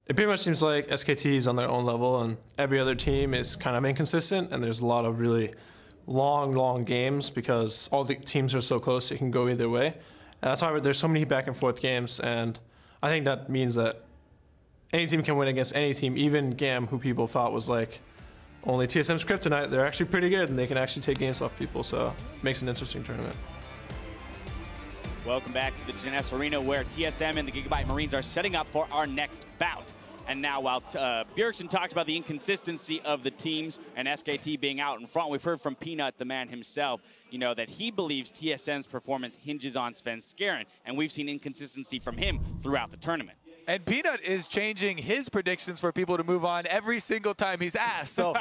It pretty much seems like SKT is on their own level, and every other team is kind of inconsistent, and there's a lot of really long games because all the teams are so close it can go either way. And that's why there's so many back and forth games, and I think that means that any team can win against any team, even GAM, who people thought was like only TSM's kryptonite. They're actually pretty good, and they can actually take games off people, so it makes an interesting tournament. Welcome back to the GNS Arena, where TSM and the GIGABYTE Marines are setting up for our next bout. And now, while Bjergsen talked about the inconsistency of the teams and SKT being out in front, we've heard from Peanut, the man himself, that he believes TSM's performance hinges on Svenskeren, and we've seen inconsistency from him throughout the tournament. And Peanut is changing his predictions for people to move on every single time he's asked. So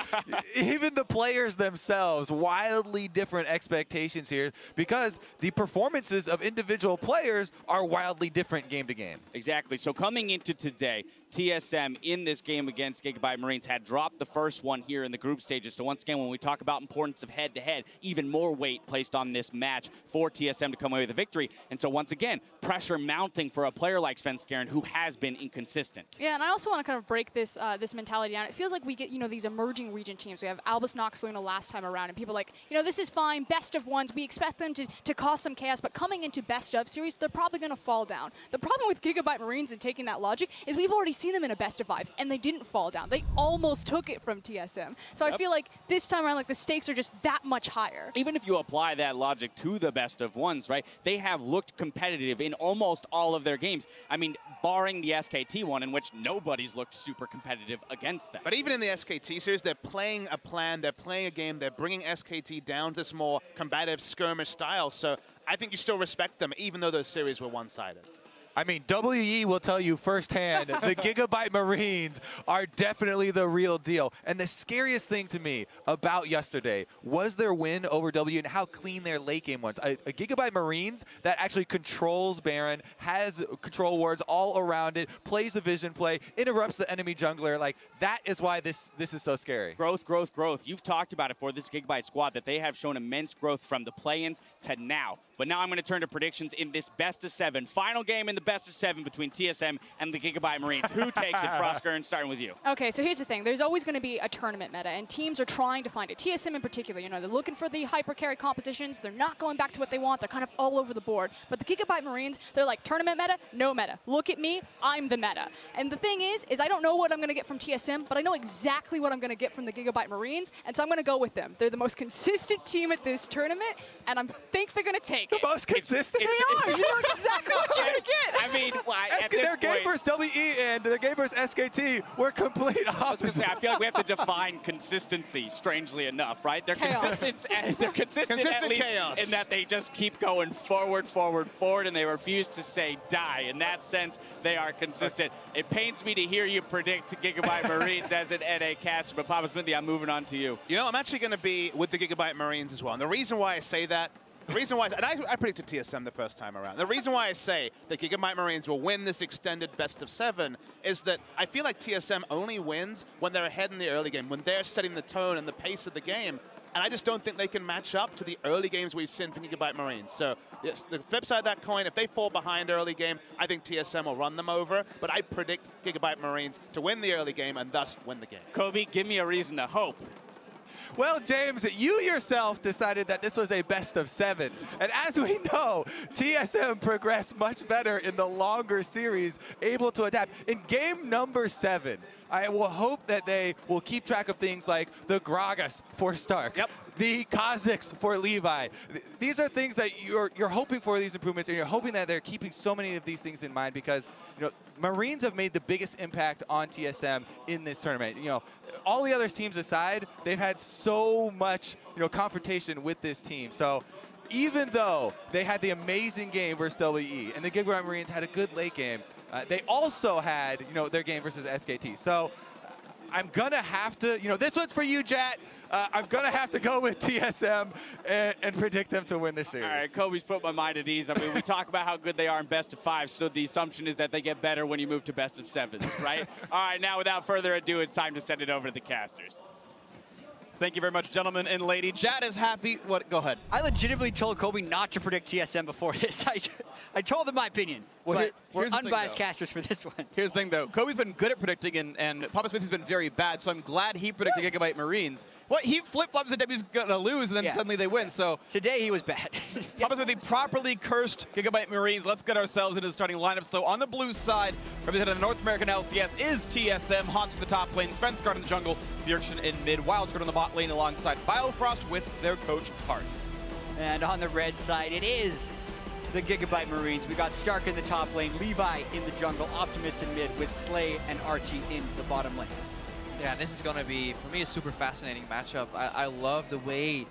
even the players themselves, wildly different expectations here because the performances of individual players are wildly different game to game. Exactly. So coming into today, TSM in this game against GIGABYTE Marines had dropped the first one here in the group stages. So once again, when we talk about importance of head-to-head, even more weight placed on this match for TSM to come away with a victory. And so once again, pressure mounting for a player like Svenskeren, who has been inconsistent. Yeah, and I also want to kind of break this this mentality down. It feels like we get, these emerging region teams. We have Albus Nox Luna last time around, and people are like, this is fine, best of ones. We expect them to cause some chaos, but coming into best of series, they're probably going to fall down. The problem with GIGABYTE Marines and taking that logic is we've already seen them in a best of 5, and they didn't fall down. They almost took it from TSM. So I feel like this time around, the stakes are just that much higher. Even if you apply that logic to the best of ones, right, they have looked competitive in almost all of their games. I mean, barring the SKT one, in which nobody's looked super competitive against them. But even in the SKT series, they're playing a plan, they're playing a game, they're bringing SKT down to this more combative skirmish style. So I think you still respect them, even though those series were one-sided. I mean, WE will tell you firsthand, the GIGABYTE Marines are definitely the real deal. And the scariest thing to me about yesterday was their win over W and how clean their late game was. A GIGABYTE Marines that actually controls Baron, has control wards all around it, plays the vision play, interrupts the enemy jungler. That is why this is so scary. Growth, growth, growth. You've talked about it for this GIGABYTE squad, that they have shown immense growth from the play-ins to now. But now I'm going to turn to predictions in this best of 7. Final game in the best of 7 between TSM and the GIGABYTE Marines. Who takes it, Froskern, starting with you? Okay, so here's the thing. There's always going to be a tournament meta, and teams are trying to find it. TSM in particular, they're looking for the hyper carry compositions. They're not going back to what they want. They're kind of all over the board. But the GIGABYTE Marines, they're like, tournament meta, no meta. Look at me, I'm the meta. And the thing is I don't know what I'm going to get from TSM, but I know exactly what I'm going to get from the GIGABYTE Marines, and so I'm going to go with them. They're the most consistent team at this tournament, and I think they're going to take it. The most consistent? They are. You know exactly what you're going to get. I mean, their game versus WE and their game versus SKT were complete opposites. I feel like we have to define consistency, strangely enough, right? They're consistent, and they're consistent at least chaos. in that they just keep going forward, forward, forward, and they refuse to say die. In that sense, they are consistent. It pains me to hear you predict GIGABYTE Marines as an NA caster, but Papa Smithy, I'm moving on to you. I'm actually going to be with the GIGABYTE Marines as well. And the reason why I say that, and I predicted TSM the first time around. The reason why I say that GIGABYTE Marines will win this extended best of 7 is that I feel like TSM only wins when they're ahead in the early game, when they're setting the tone and the pace of the game. And I just don't think they can match up to the early games we've seen from GIGABYTE Marines. So yes, the flip side of that coin, if they fall behind early game, I think TSM will run them over. But I predict GIGABYTE Marines to win the early game and thus win the game. Kobe, give me a reason to hope. Well, James, you yourself decided that this was a best of 7. And as we know, TSM progressed much better in the longer series, able to adapt. In game number 7, I will hope that they will keep track of things like the Gragas for Stark, the Kha'Zix for Levi. These are things that you're hoping for, these improvements, and you're hoping that they're keeping so many of these things in mind because Marines have made the biggest impact on TSM in this tournament. All the other teams aside, they've had so much confrontation with this team. So even though they had the amazing game versus WE and the GIGABYTE Marines had a good late game, they also had their game versus SKT. So I'm gonna have to, this one's for you, Jat. I'm gonna have to go with TSM and predict them to win this series. All right, Kobe's put my mind at ease. I mean, we talk about how good they are in best of 5, so the assumption is that they get better when you move to best of 7, right? All right, now without further ado, it's time to send it over to the casters. Thank you very much, gentlemen and lady. Jad is happy. What? Go ahead. I legitimately told Kobe not to predict TSM before this. I told him my opinion. Well, We're Here's the thing, unbiased though. casters for this one. Here's the thing, though. Kobe's been good at predicting, and Papa Smith has been very bad, so I'm glad he predicted Gigabyte Marines. What? He flip-flops and W's going to lose, and then suddenly they win, so... Today he was bad. Papa Smith, he properly cursed Gigabyte Marines. Let's get ourselves into the starting lineup. So on the blue side, representing the North American LCS is TSM. Hans in the top lane, Svenskard in the jungle, Bjergsen in mid, Wildscard on the bot lane alongside Biofrost with their coach, Hart. And on the red side, it is the Gigabyte Marines. We got Stark in the top lane, Levi in the jungle, Optimus in mid, with Slay and Archie in the bottom lane. Yeah, this is going to be, for me, a super fascinating matchup. I love the way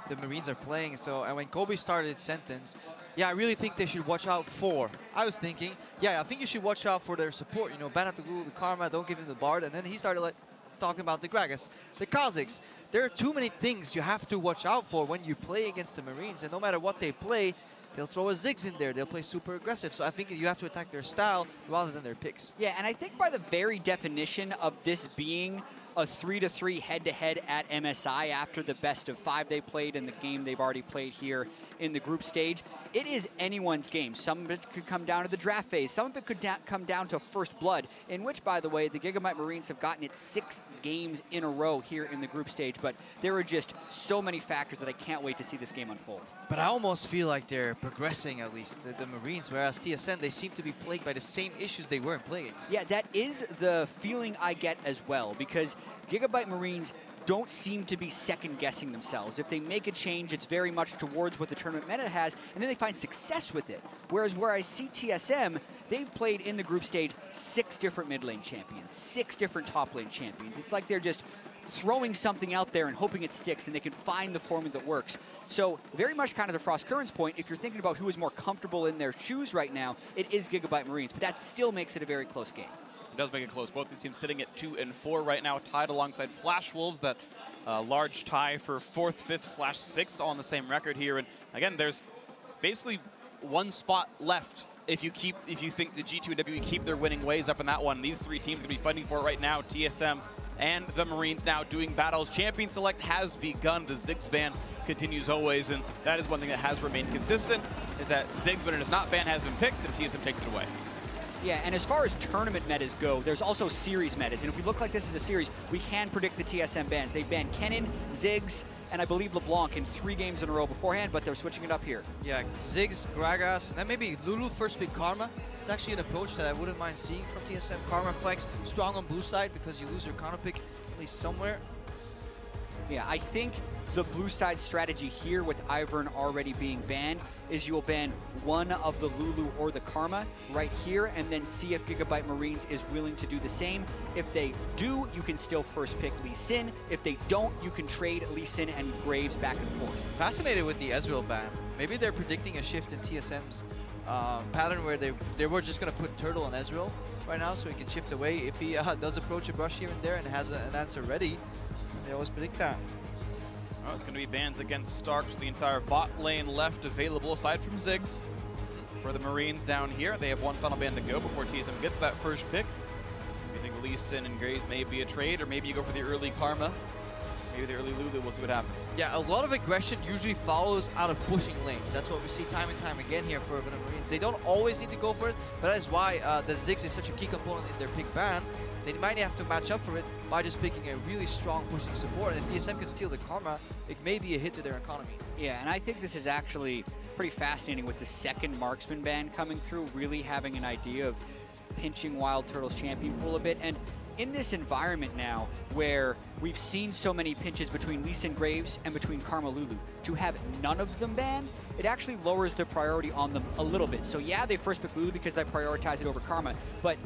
the Marines are playing. So, and when Kobe started his sentence, yeah, I really think they should watch out for. I was thinking, yeah, I think you should watch out for their support. You know, ban out the Ghoul, the Karma, don't give him the Bard. And then he started like talking about the Gragas, the Kazakhs. There are too many things you have to watch out for when you play against the Marines. And no matter what they play, they'll throw a Ziggs in there. They'll play super aggressive. So I think you have to attack their style rather than their picks. Yeah, and I think by the very definition of this being a 3-3 head-to-head at MSI after the best of 5 they played and the game they've already played here in the group stage, it is anyone's game. Some of it could come down to the draft phase. Some of it could come down to first blood, in which, by the way, the Gigabyte Marines have gotten it 6 games in a row here in the group stage. But there are just so many factors that I can't wait to see this game unfold. But I almost feel like they're progressing, at least, the Marines, whereas TSM, they seem to be plagued by the same issues they were in play games. Yeah, that is the feeling I get as well, because Gigabyte Marines don't seem to be second-guessing themselves. If they make a change, it's very much towards what the tournament meta has, and then they find success with it. Whereas where I see TSM, they've played in the group stage 6 different mid lane champions, 6 different top lane champions. It's like they're just throwing something out there and hoping it sticks, and they can find the formula that works. So very much kind of the Frost Currents point, if you're thinking about who is more comfortable in their shoes right now, it is Gigabyte Marines, but that still makes it a very close game. It does make it close. Both these teams sitting at 2 and 4 right now, tied alongside Flash Wolves. That large tie for 4th, 5th/6th on the same record here. And again, there's basically 1 spot left. If you think the G2 and WE keep their winning ways up in that one, these 3 teams are going to be fighting for it right now. TSM and the Marines now doing battles. Champion Select has begun. The Ziggs ban continues always, and that is one thing that has remained consistent, is that Ziggs, when it is not banned, has been picked, and TSM takes it away. Yeah, and as far as tournament metas go, there's also series metas. And if we look like this is a series, we can predict the TSM bans. They've banned Kennen, Ziggs, and I believe LeBlanc in 3 games in a row beforehand, but they're switching it up here. Yeah, Ziggs, Gragas, and then maybe Lulu first pick Karma. It's actually an approach that I wouldn't mind seeing from TSM. Karma flex, strong on blue side because you lose your counter pick at least somewhere. Yeah, I think the blue side strategy here with Ivern already being banned is you'll ban one of the Lulu or the Karma right here and then see if Gigabyte Marines is willing to do the same. If they do, you can still first pick Lee Sin. If they don't, you can trade Lee Sin and Graves back and forth. Fascinated with the Ezreal ban. Maybe they're predicting a shift in TSM's pattern where they were just going to put Turtle on Ezreal right now so he can shift away. If he does approach a brush here and there and has an answer ready, they always predict that. Oh, it's going to be bans against Starks with the entire bot lane left available, aside from Ziggs. For the Marines down here, they have 1 final ban to go before TSM gets that first pick. You think Lee Sin and Graves may be a trade, or maybe you go for the early Karma, maybe the early Lulu, we'll see what happens. Yeah, a lot of aggression usually follows out of pushing lanes. That's what we see time and time again here for the Marines. They don't always need to go for it, but that is why the Ziggs is such a key component in their pick ban. They might have to match up for it by just picking a really strong pushing support. And if TSM can steal the Karma, it may be a hit to their economy. Yeah, and I think this is actually pretty fascinating with the second marksman ban coming through, really having an idea of pinching Wild Turtle's champion pool a bit. And in this environment now, where we've seen so many pinches between Lee Sin Graves and between Karma Lulu, to have none of them banned, it actually lowers their priority on them a little bit. So yeah, they first pick Lulu because they prioritize it over Karma, but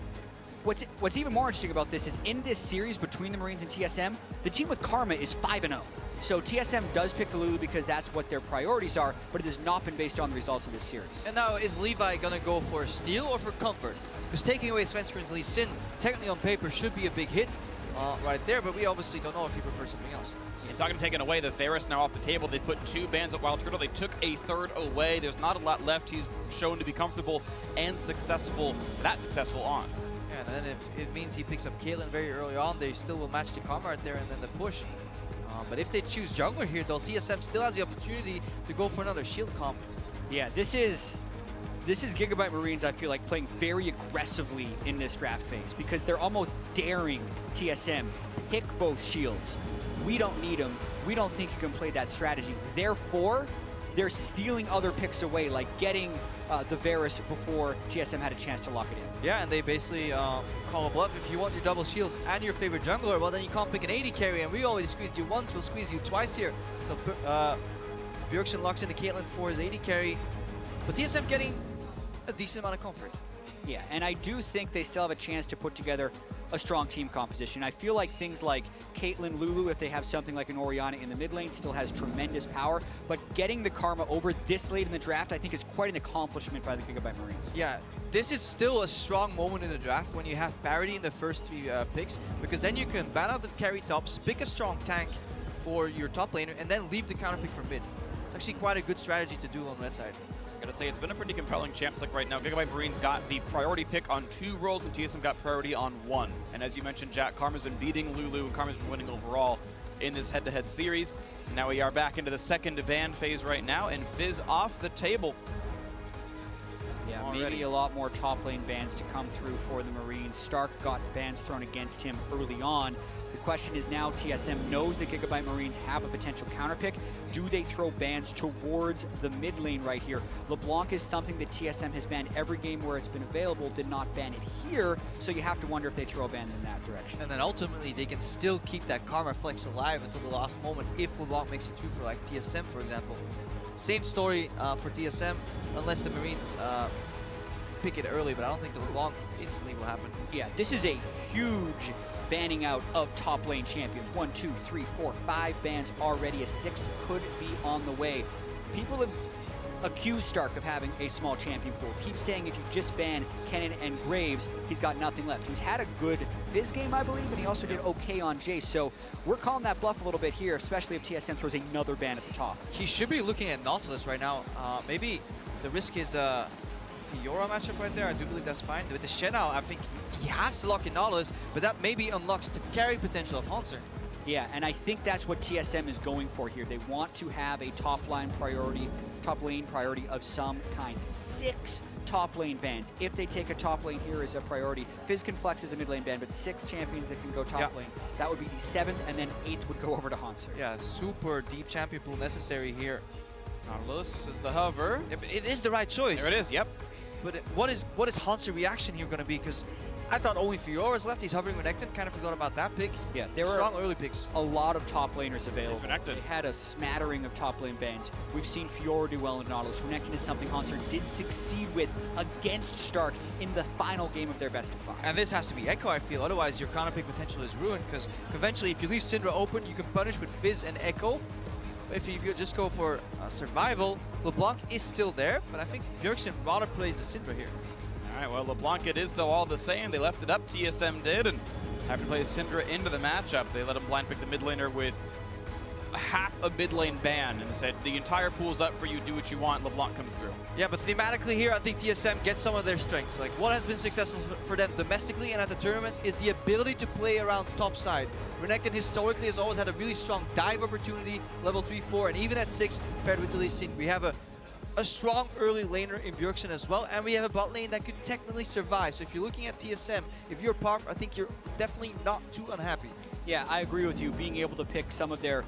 what's even more interesting about this is in this series between the Marines and TSM, the team with Karma is 5-0. So TSM does pick the Lulu because that's what their priorities are, but it has not been based on the results of this series. And now, is Levi going to go for steal or for comfort? Because taking away Svenskard's Lee Sin, technically on paper, should be a big hit right there, but we obviously don't know if he prefers something else. And talking of taking away, the Varus now off the table. They put 2 bans at Wild Turtle. They took a 3rd away. There's not a lot left. He's shown to be comfortable and successful, on. Yeah, and then if it means he picks up Caitlyn very early on, they still will match the Karma right there and then the push. But if they choose jungler here, though, TSM still has the opportunity to go for another shield comp. Yeah, this is This is GIGABYTE Marines, I feel like, playing very aggressively in this draft phase because they're almost daring TSM. Pick both shields. We don't need them. We don't think you can play that strategy. Therefore, they're stealing other picks away, like getting the Varus before TSM had a chance to lock it in. Yeah, and they basically call a bluff. If you want your double shields and your favorite jungler, well, then you can't pick an AD carry, and we already squeezed you once, we'll squeeze you twice here. So Bjergsen locks into Caitlyn for his AD carry, but TSM getting a decent amount of comfort. Yeah, and I do think they still have a chance to put together a strong team composition. I feel like things like Caitlyn, Lulu, if they have something like an Orianna in the mid lane, still has tremendous power, but getting the Karma over this late in the draft, I think is quite an accomplishment by the GIGABYTE Marines. Yeah, this is still a strong moment in the draft when you have parity in the first 3 picks, because then you can ban out the carry tops, pick a strong tank for your top laner, and then leave the counter pick for mid. It's actually quite a good strategy to do on the red side. Gotta say, it's been a pretty compelling champ select right now. GIGABYTE Marines got the priority pick on 2 roles, and TSM got priority on 1. And as you mentioned, Jack, Karma's been beating Lulu, and Karma's been winning overall in this head-to-head series. Now we are back into the second ban phase right now, and Fizz off the table. Yeah, Already. maybe a lot more top lane bans to come through for the Marines. Stark got bans thrown against him early on. The question is now TSM knows the GIGABYTE Marines have a potential counter pick. Do they throw bans towards the mid lane right here? LeBlanc is something that TSM has banned every game where it's been available, did not ban it here, so you have to wonder if they throw a ban in that direction. And then ultimately they can still keep that Karma flex alive until the last moment if LeBlanc makes it through for like TSM, for example. Same story for TSM, unless the Marines pick it early, but I don't think the LeBlanc instantly will happen. Yeah, this is a huge banning out of top lane champions. 1, 2, 3, 4, 5 bans already. A 6th could be on the way. People have accused Stark of having a small champion pool. Keep saying if you just ban Kennen and Graves, he's got nothing left. He's had a good Fizz game, I believe, and he also did okay on Jace. So we're calling that bluff a little bit here, especially if TSM throws another ban at the top. He should be looking at Nautilus right now. Maybe the risk is Fiora matchup right there. I do believe that's fine. With the Shen out, I think he has to lock in Nautilus, but that maybe unlocks the carry potential of Hanser. Yeah, and I think that's what TSM is going for here. They want to have a top lane priority of some kind. 6 top lane bans. If they take a top lane here as a priority, Fizz can flex as a mid lane ban, but 6 champions that can go top lane. That would be the 7th, and then 8th would go over to Hanser. Yeah, super deep champion pool necessary here. Nautilus is the hover. Yeah, but it is the right choice. There it is, yep. But what is Hanser reaction here going to be? Because I thought only Fiora's left. He's hovering Renekton. Kind of forgot about that pick. Yeah, there were strong early picks. A lot of top laners available. Renekton. They had a smattering of top lane bans. We've seen Fiora do well in Nautilus. Renekton is something Hanser did succeed with against Stark in the final game of their best of 5. And this has to be Echo, I feel. Otherwise, your counter pick potential is ruined. Because conventionally, if you leave Syndra open, you can punish with Fizz and Echo. If you just go for survival, LeBlanc is still there. But I think Bjergsen rather plays the Syndra here. All right, well, LeBlanc it is, though, all the same. They left it up, TSM did, and have to play Syndra into the matchup. They let him blind pick the mid laner with half a mid lane ban, and they said, the entire pool's up for you, do what you want, LeBlanc comes through. Yeah, but thematically here, I think TSM gets some of their strengths. Like, what has been successful for them domestically and at the tournament is the ability to play around top side. Renekton historically has always had a really strong dive opportunity, level 3, 4, and even at 6, paired with the Lee Sin. We have a strong early laner in Bjergsen as well, and we have a bot lane that could technically survive. So if you're looking at TSM, if you're Parf, I think you're definitely not too unhappy. Yeah, I agree with you. Being able to pick some of their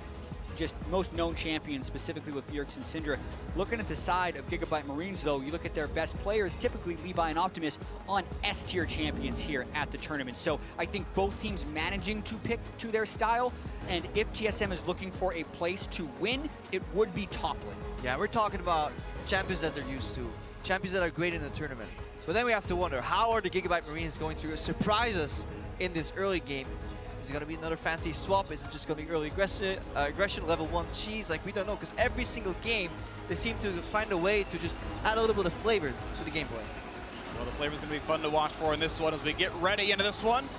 just most known champions, specifically with Bjergsen and Syndra. Looking at the side of GIGABYTE Marines, though, you look at their best players, typically Levi and Optimus, on S-tier champions here at the tournament. So I think both teams managing to pick to their style, and if TSM is looking for a place to win, it would be top lane. Yeah, we're talking about champions that they're used to, champions that are great in the tournament. But then we have to wonder, how are the GIGABYTE Marines going to surprise us in this early game? Is it going to be another fancy swap? Is it just going to be early aggression, level 1 cheese? Like, we don't know, because every single game, they seem to find a way to just add a little bit of flavor to the gameplay. Well, the flavor's going to be fun to watch for in this one as we get ready into this one.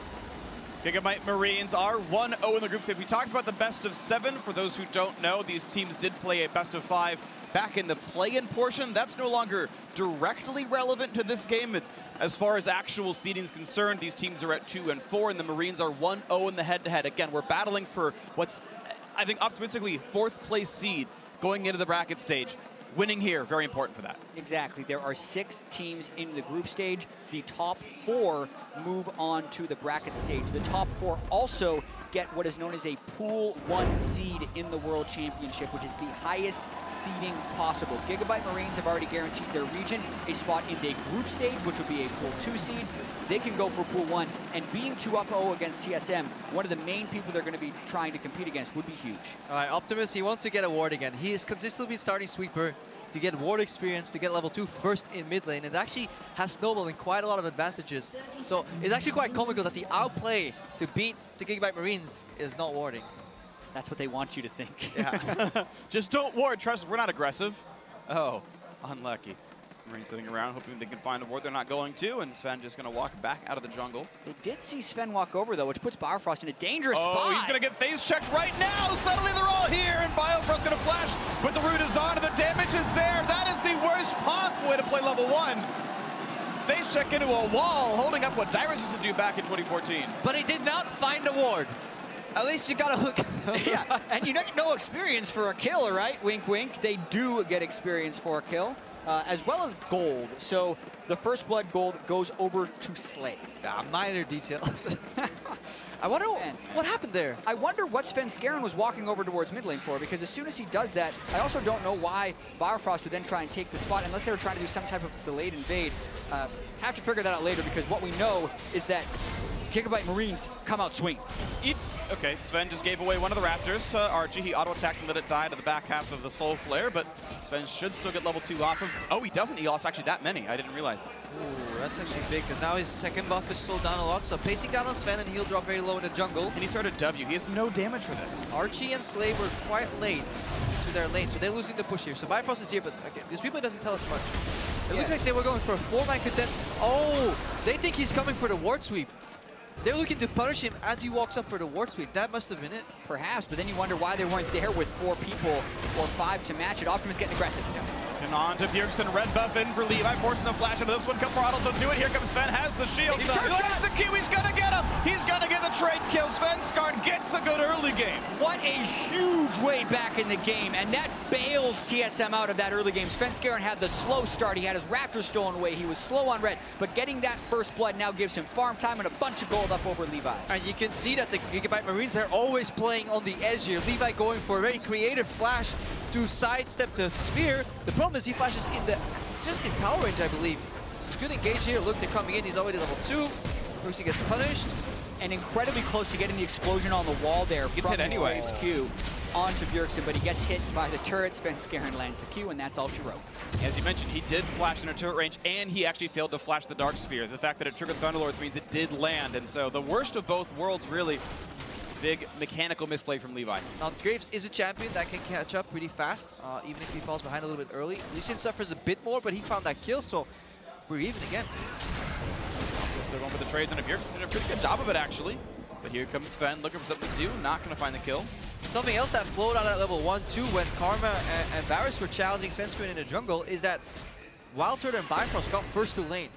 GIGABYTE Marines are 1-0 in the group stage. We talked about the best of 7. For those who don't know, these teams did play a best of 5 back in the play-in portion. That's no longer directly relevant to this game. As far as actual seeding is concerned, these teams are at 2 and 4, and the Marines are 1-0 in the head-to-head. Again, we're battling for what's, I think, optimistically 4th place seed going into the bracket stage. winning here, very important for that. Exactly. There are 6 teams in the group stage. The top 4 move on to the bracket stage. The top 4 also get what is known as a Pool 1 seed in the World Championship, which is the highest seeding possible. GIGABYTE Marines have already guaranteed their region a spot in the group stage, which would be a Pool 2 seed. They can go for Pool 1, and being 2-0 against TSM, one of the main people they're going to be trying to compete against, would be huge. All right, Optimus, he wants to get a ward again. He has consistently been starting Sweeper to get ward experience, to get level 2 first in mid lane. It actually has snowballed in quite a lot of advantages. So it's actually quite comical that the outplay to beat the GIGABYTE Marines is not warding. That's what they want you to think. Yeah. Just don't ward. Trust us, we're not aggressive. Oh, unlucky. Marines sitting around hoping they can find a ward. They're not going to, and Sven just going to walk back out of the jungle. They did see Sven walk over, though, which puts Biofrost in a dangerous spot. Oh, he's going to get phase checked right now. Suddenly they're all here, and Biofrost going to flash, but the root is on, and the damage is there. That is the worst possible way to play level 1. Phase check into a wall, holding up what Dyrus used to do back in 2014. But he did not find a ward. At least you got a hook. Yeah, and you get no experience for a kill, right? Wink, wink. They do get experience for a kill. As well as gold. So the first blood gold goes over to Slay. Minor details. I wonder what happened there. I wonder what Svenskeren was walking over towards mid lane for, because as soon as he does that, I also don't know why Biofrost would then try and take the spot, unless they were trying to do some type of delayed invade. Have to figure that out later, because what we know is that GIGABYTE Marines come out swinging. Okay, Sven just gave away one of the Raptors to Archie. He auto-attacked and let it die to the back half of the Soul Flare, but Sven should still get level 2 off him. Oh, he doesn't. He lost actually that many. I didn't realize. Ooh, that's actually big, because now his second buff is slowed down a lot, so pacing down on Sven, and he'll drop very low in the jungle. And he started W. He has no damage for this. Archie and Slave were quite late to their lane, so they're losing the push here. So Bifrost is here, but again, this replay doesn't tell us much. It looks like they were going for a 4-man contest. Oh, they think he's coming for the ward sweep. They're looking to punish him as he walks up for the ward sweep. That must have been it. Perhaps, but then you wonder why they weren't there with 4 people or 5 to match it. Optimus getting aggressive. And on to Bjergsen, red buff in for Levi, forcing the flash into this one. Come Autos will do it. Here comes Sven, has the shield. He lands the Q, he's gonna get him. He's gonna get the trade kill. Svenskeren gets a good early game. What a huge way back in the game, and that bails TSM out of that early game. Svenskeren had the slow start. He had his Raptors stolen away. He was slow on red, but getting that first blood now gives him farm time and a bunch of gold up over Levi. And you can see that the GIGABYTE Marines are always playing on the edge here. Levi going for a very creative flash to sidestep the sphere. The problem is he flashes in the just in tower range, I believe. It's a good engage here. Look, they're coming in. He's already level 2. First he gets punished. And incredibly close to getting the explosion on the wall there. Gets hit anyway. Waves Q onto Bjergsen, but he gets hit by the turret. Svenskeren lands the Q, and that's all she wrote. As you mentioned, he did flash in a turret range, and he actually failed to flash the Dark Sphere. The fact that it triggered Thunderlords means it did land, and so the worst of both worlds, really. Big mechanical misplay from Levi. Now, Graves is a champion that can catch up pretty fast, even if he falls behind a little bit early. Lee suffers a bit more, but he found that kill, so we're even again. Still going for the trades, and Bjergsen did a pretty good job of it, actually. But here comes Sven, looking for something to do, not going to find the kill. Something else that flowed out at level 1-2 when Karma and Varus were challenging Svenskeren in the jungle is that Wildturd and Bifrost got first to lane.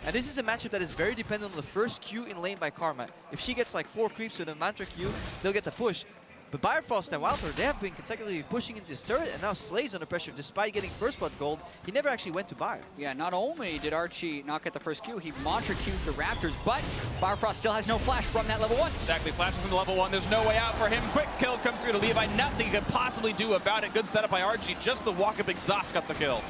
And this is a matchup that is very dependent on the first Q in lane by Karma. If she gets like 4 creeps with a Mantra Q, they'll get the push. But Bifrost and Wildturd, they have been consecutively pushing into this turret, and now Slay's under pressure despite getting first blood gold. He never actually went to buy. Yeah, not only did Archie not get the first Q, he Mantra Q'd the Raptors, but Bifrost still has no flash from that level 1. Exactly, flashes from the level 1. There's no way out for him. Quick kill comes through to Levi. Nothing he could possibly do about it. Good setup by Archie. Just the walk-up exhaust got the kill.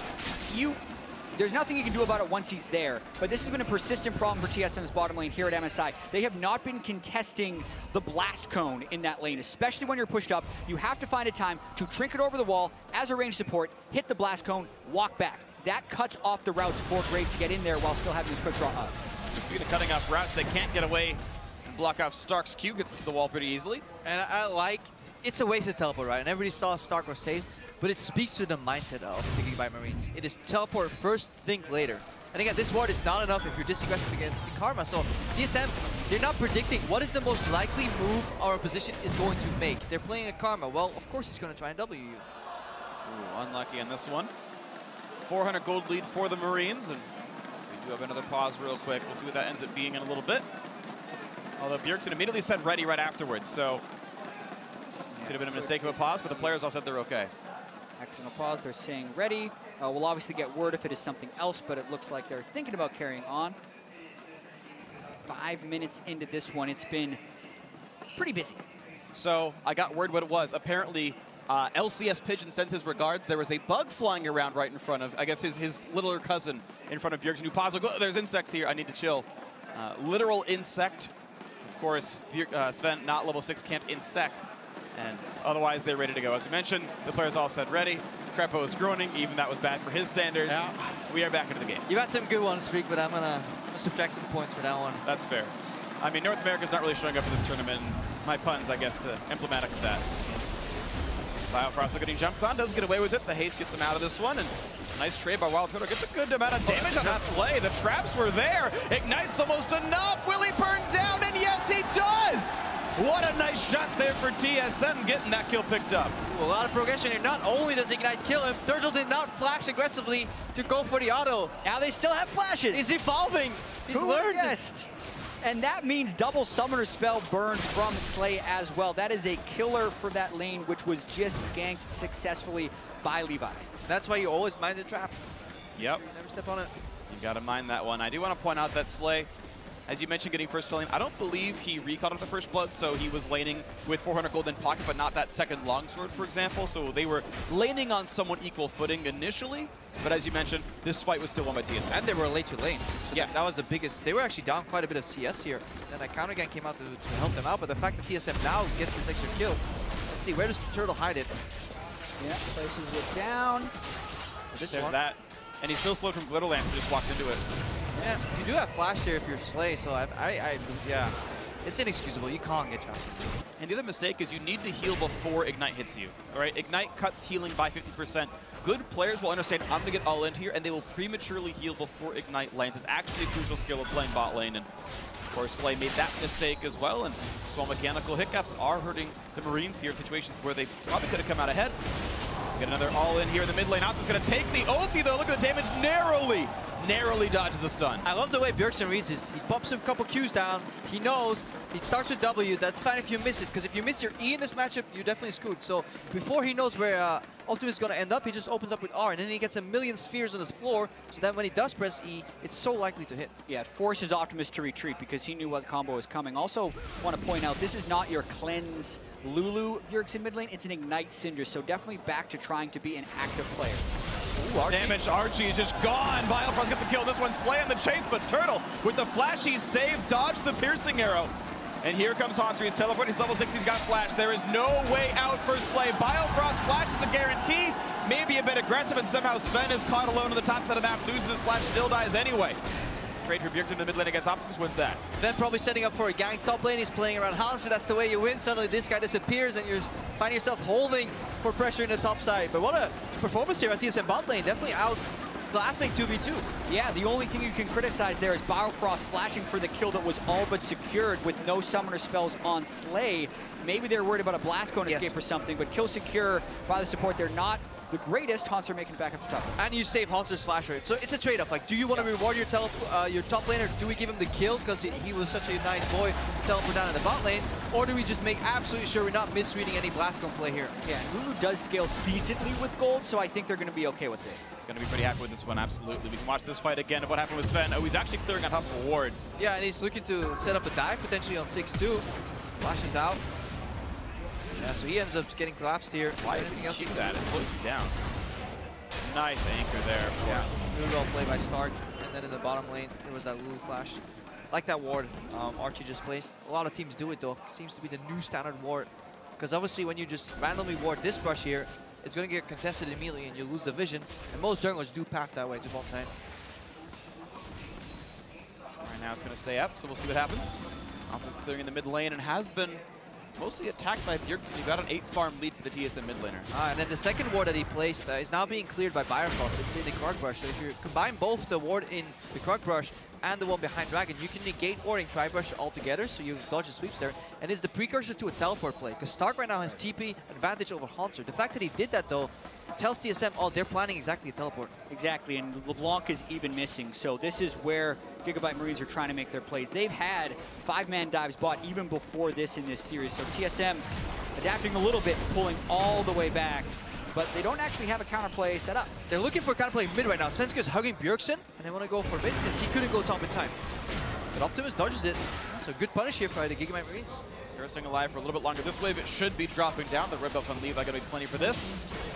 There's nothing you can do about it once he's there, but this has been a persistent problem for TSM's bottom lane here at MSI. They have not been contesting the blast cone in that lane, especially when you're pushed up. You have to find a time to trinket over the wall as a ranged support, hit the blast cone, walk back. That cuts off the routes for Graves to get in there while still having his quick draw up. Cutting off routes, they can't get away and block off Stark's Q, gets to the wall pretty easily. And I like, it's a wasted teleport, right? And everybody saw Stark was safe. But it speaks to the mindset of the GIGABYTE Marines. It is teleport first, think later. And again, this ward is not enough if you're disaggressive against the Karma. So TSM, they're not predicting what is the most likely move our opposition is going to make. They're playing a Karma. Well, of course he's going to try and W you. Ooh, unlucky on this one. 400 gold lead for the Marines. And we do have another pause real quick. We'll see what that ends up being in a little bit. Although Bjergsen immediately said ready right afterwards. So could have been a mistake of a pause, but the players all said they're okay. Accidental pause, they're saying ready. We'll obviously get word if it is something else, but it looks like they're thinking about carrying on. 5 minutes into this one, it's been pretty busy. So I got word what it was. Apparently, LCS Pigeon sends his regards. There was a bug flying around right in front of, I guess, his littler cousin in front of Bjergsen, who paused. Oh, there's insects here. I need to chill. Literal insect. Of course, Sven, not level 6, can't insect. And otherwise, they're ready to go. As we mentioned, the players all said ready. Crepo is groaning. Even that was bad for his standards. Yeah. We are back into the game. You had some good ones, Freak, but I'm going to subtract some points for that one. That's fair. I mean, North America's not really showing up for this tournament. My puns, I guess, to emblematic of that. Biofrost getting jumped on, does get away with it. The haste gets him out of this one, and nice trade by Wild Turtle. Gets a good amount of damage on that Slay. The traps were there. Ignite's almost enough. Will he burn down? And yes, he does! What a nice shot there for TSM, getting that kill picked up. Ooh, a lot of progression here. Not only does Ignite kill him, Turtle did not flash aggressively to go for the auto. Now they still have flashes. He's evolving. He's learned. And that means double Summoner Spell burn from Slay as well. That is a killer for that lane, which was just ganked successfully by Levi. That's why you always mind the trap. Yep. Never step on it. You gotta mind that one. I do want to point out that Slay, as you mentioned, getting first lane, I don't believe he recalled at the first blood, so he was laning with 400 gold in pocket, but not that second longsword, for example. So they were laning on somewhat equal footing initially, but as you mentioned, this fight was still won by TSM. And they were late to lane. So yes. That was the biggest. They were actually down quite a bit of CS here. Then a counter gang came out to help them out, but the fact that TSM now gets this extra kill. Let's see, where does Turtle hide it? Yeah, places it down. There's that. And he's still slowed from Glitterland, who just walked into it. Yeah, you do have flash there if you're Slay, so yeah. It's inexcusable. You can't get trapped. And the other mistake is you need to heal before Ignite hits you. All right, Ignite cuts healing by 50%. Good players will understand, I'm going to get all in here, and they will prematurely heal before Ignite lands. It's actually a crucial skill of playing bot lane, and of course Slay made that mistake as well, and small mechanical hiccups are hurting the Marines here in situations where they probably could have come out ahead. Get another all in here in the mid lane. Optimus going to take the ulti though. Look at the damage. Narrowly dodges the stun. I love the way Bjergsen reads this. He pops a couple Qs down. He knows. He starts with W. That's fine if you miss it, because if you miss your E in this matchup, you're definitely screwed. So before he knows where Optimus is going to end up, he just opens up with R, and then he gets a million spheres on his floor, so that when he does press E, it's so likely to hit. Yeah, it forces Optimus to retreat because he knew what combo was coming. Also, want to point out, this is not your cleanse Lulu Bjergsen mid lane, it's an Ignite Cinder, so definitely back to trying to be an active player. Ooh, damage, Archie is just gone. Biofrost gets the kill. This one, Slay on the chase, but Turtle with the flashy save, dodged the piercing arrow. And here comes Haunter. He's teleported. He's level 6. He's got flash. There is no way out for Slay. Biofrost flash is a guarantee. Maybe a bit aggressive, and somehow Sven is caught alone on the top side of the map. Loses his flash, still dies anyway. Trade for Bjergsen in the mid lane against Optimus, wins that. Then probably setting up for a gang top lane. He's playing around Hanser. That's the way you win. Suddenly this guy disappears and you're finding yourself holding for pressure in the top side. But what a performance here at TSM bot lane. Definitely outclassing 2v2. Yeah, the only thing you can criticize there is Biofrost flashing for the kill that was all but secured with no summoner spells on Slay. Maybe they're worried about a blast cone escape or something, but kill secure by the support. They're not the greatest. Haunter making it back up to top. And you save Haunter's flash rate. So it's a trade-off. Like, do you want to reward your top laner? Do we give him the kill because he was such a nice boy to teleport down in the bot lane? Or do we just make absolutely sure we're not misreading any blast cone play here? Yeah, Lulu does scale decently with gold, so I think they're going to be okay with it. Going to be pretty happy with this one, absolutely. We can watch this fight again of what happened with Sven. Oh, he's actually clearing on top of a ward. Yeah, and he's looking to set up a dive potentially on 6-2. Flashes out. Yeah, so he ends up getting collapsed here. Why didn't he see that? It slows you down. Nice anchor there. Yeah, really well played by Stark. And then in the bottom lane, there was that Lulu flash. Like that ward Archie just placed. A lot of teams do it though. Seems to be the new standard ward. Because obviously when you just randomly ward this brush here, it's going to get contested immediately and you lose the vision. And most junglers do path that way to bot side. Right now it's going to stay up, so we'll see what happens. Alpha's clearing in the mid lane and has been mostly attacked by Bjergsen. You got an 8-farm lead for the TSM mid laner. And then the second ward that he placed is now being cleared by Biofrost. It's in the Krug Brush. So if you combine both the ward in the Krug Brush and the one behind Dragon, you can negate warding Tri-Brush altogether, so you dodge the sweeps there. And it's the precursor to a teleport play, because Stark right now has TP advantage over Haunter. The fact that he did that though tells TSM, oh, they're planning exactly a teleport. Exactly, and LeBlanc is even missing. So this is where GIGABYTE Marines are trying to make their plays. They've had 5-man dives bought even before this in this series. So TSM adapting a little bit, pulling all the way back but they don't actually have a counterplay set up. They're looking for counterplay mid right now. Svenska's hugging Bjergsen, and they want to go for mid since he couldn't go top in time. But Optimus dodges it. So good punish here by the GIGABYTE Marines. They're staying alive for a little bit longer. This wave, it should be dropping down. The red belt on Levi gonna be plenty for this.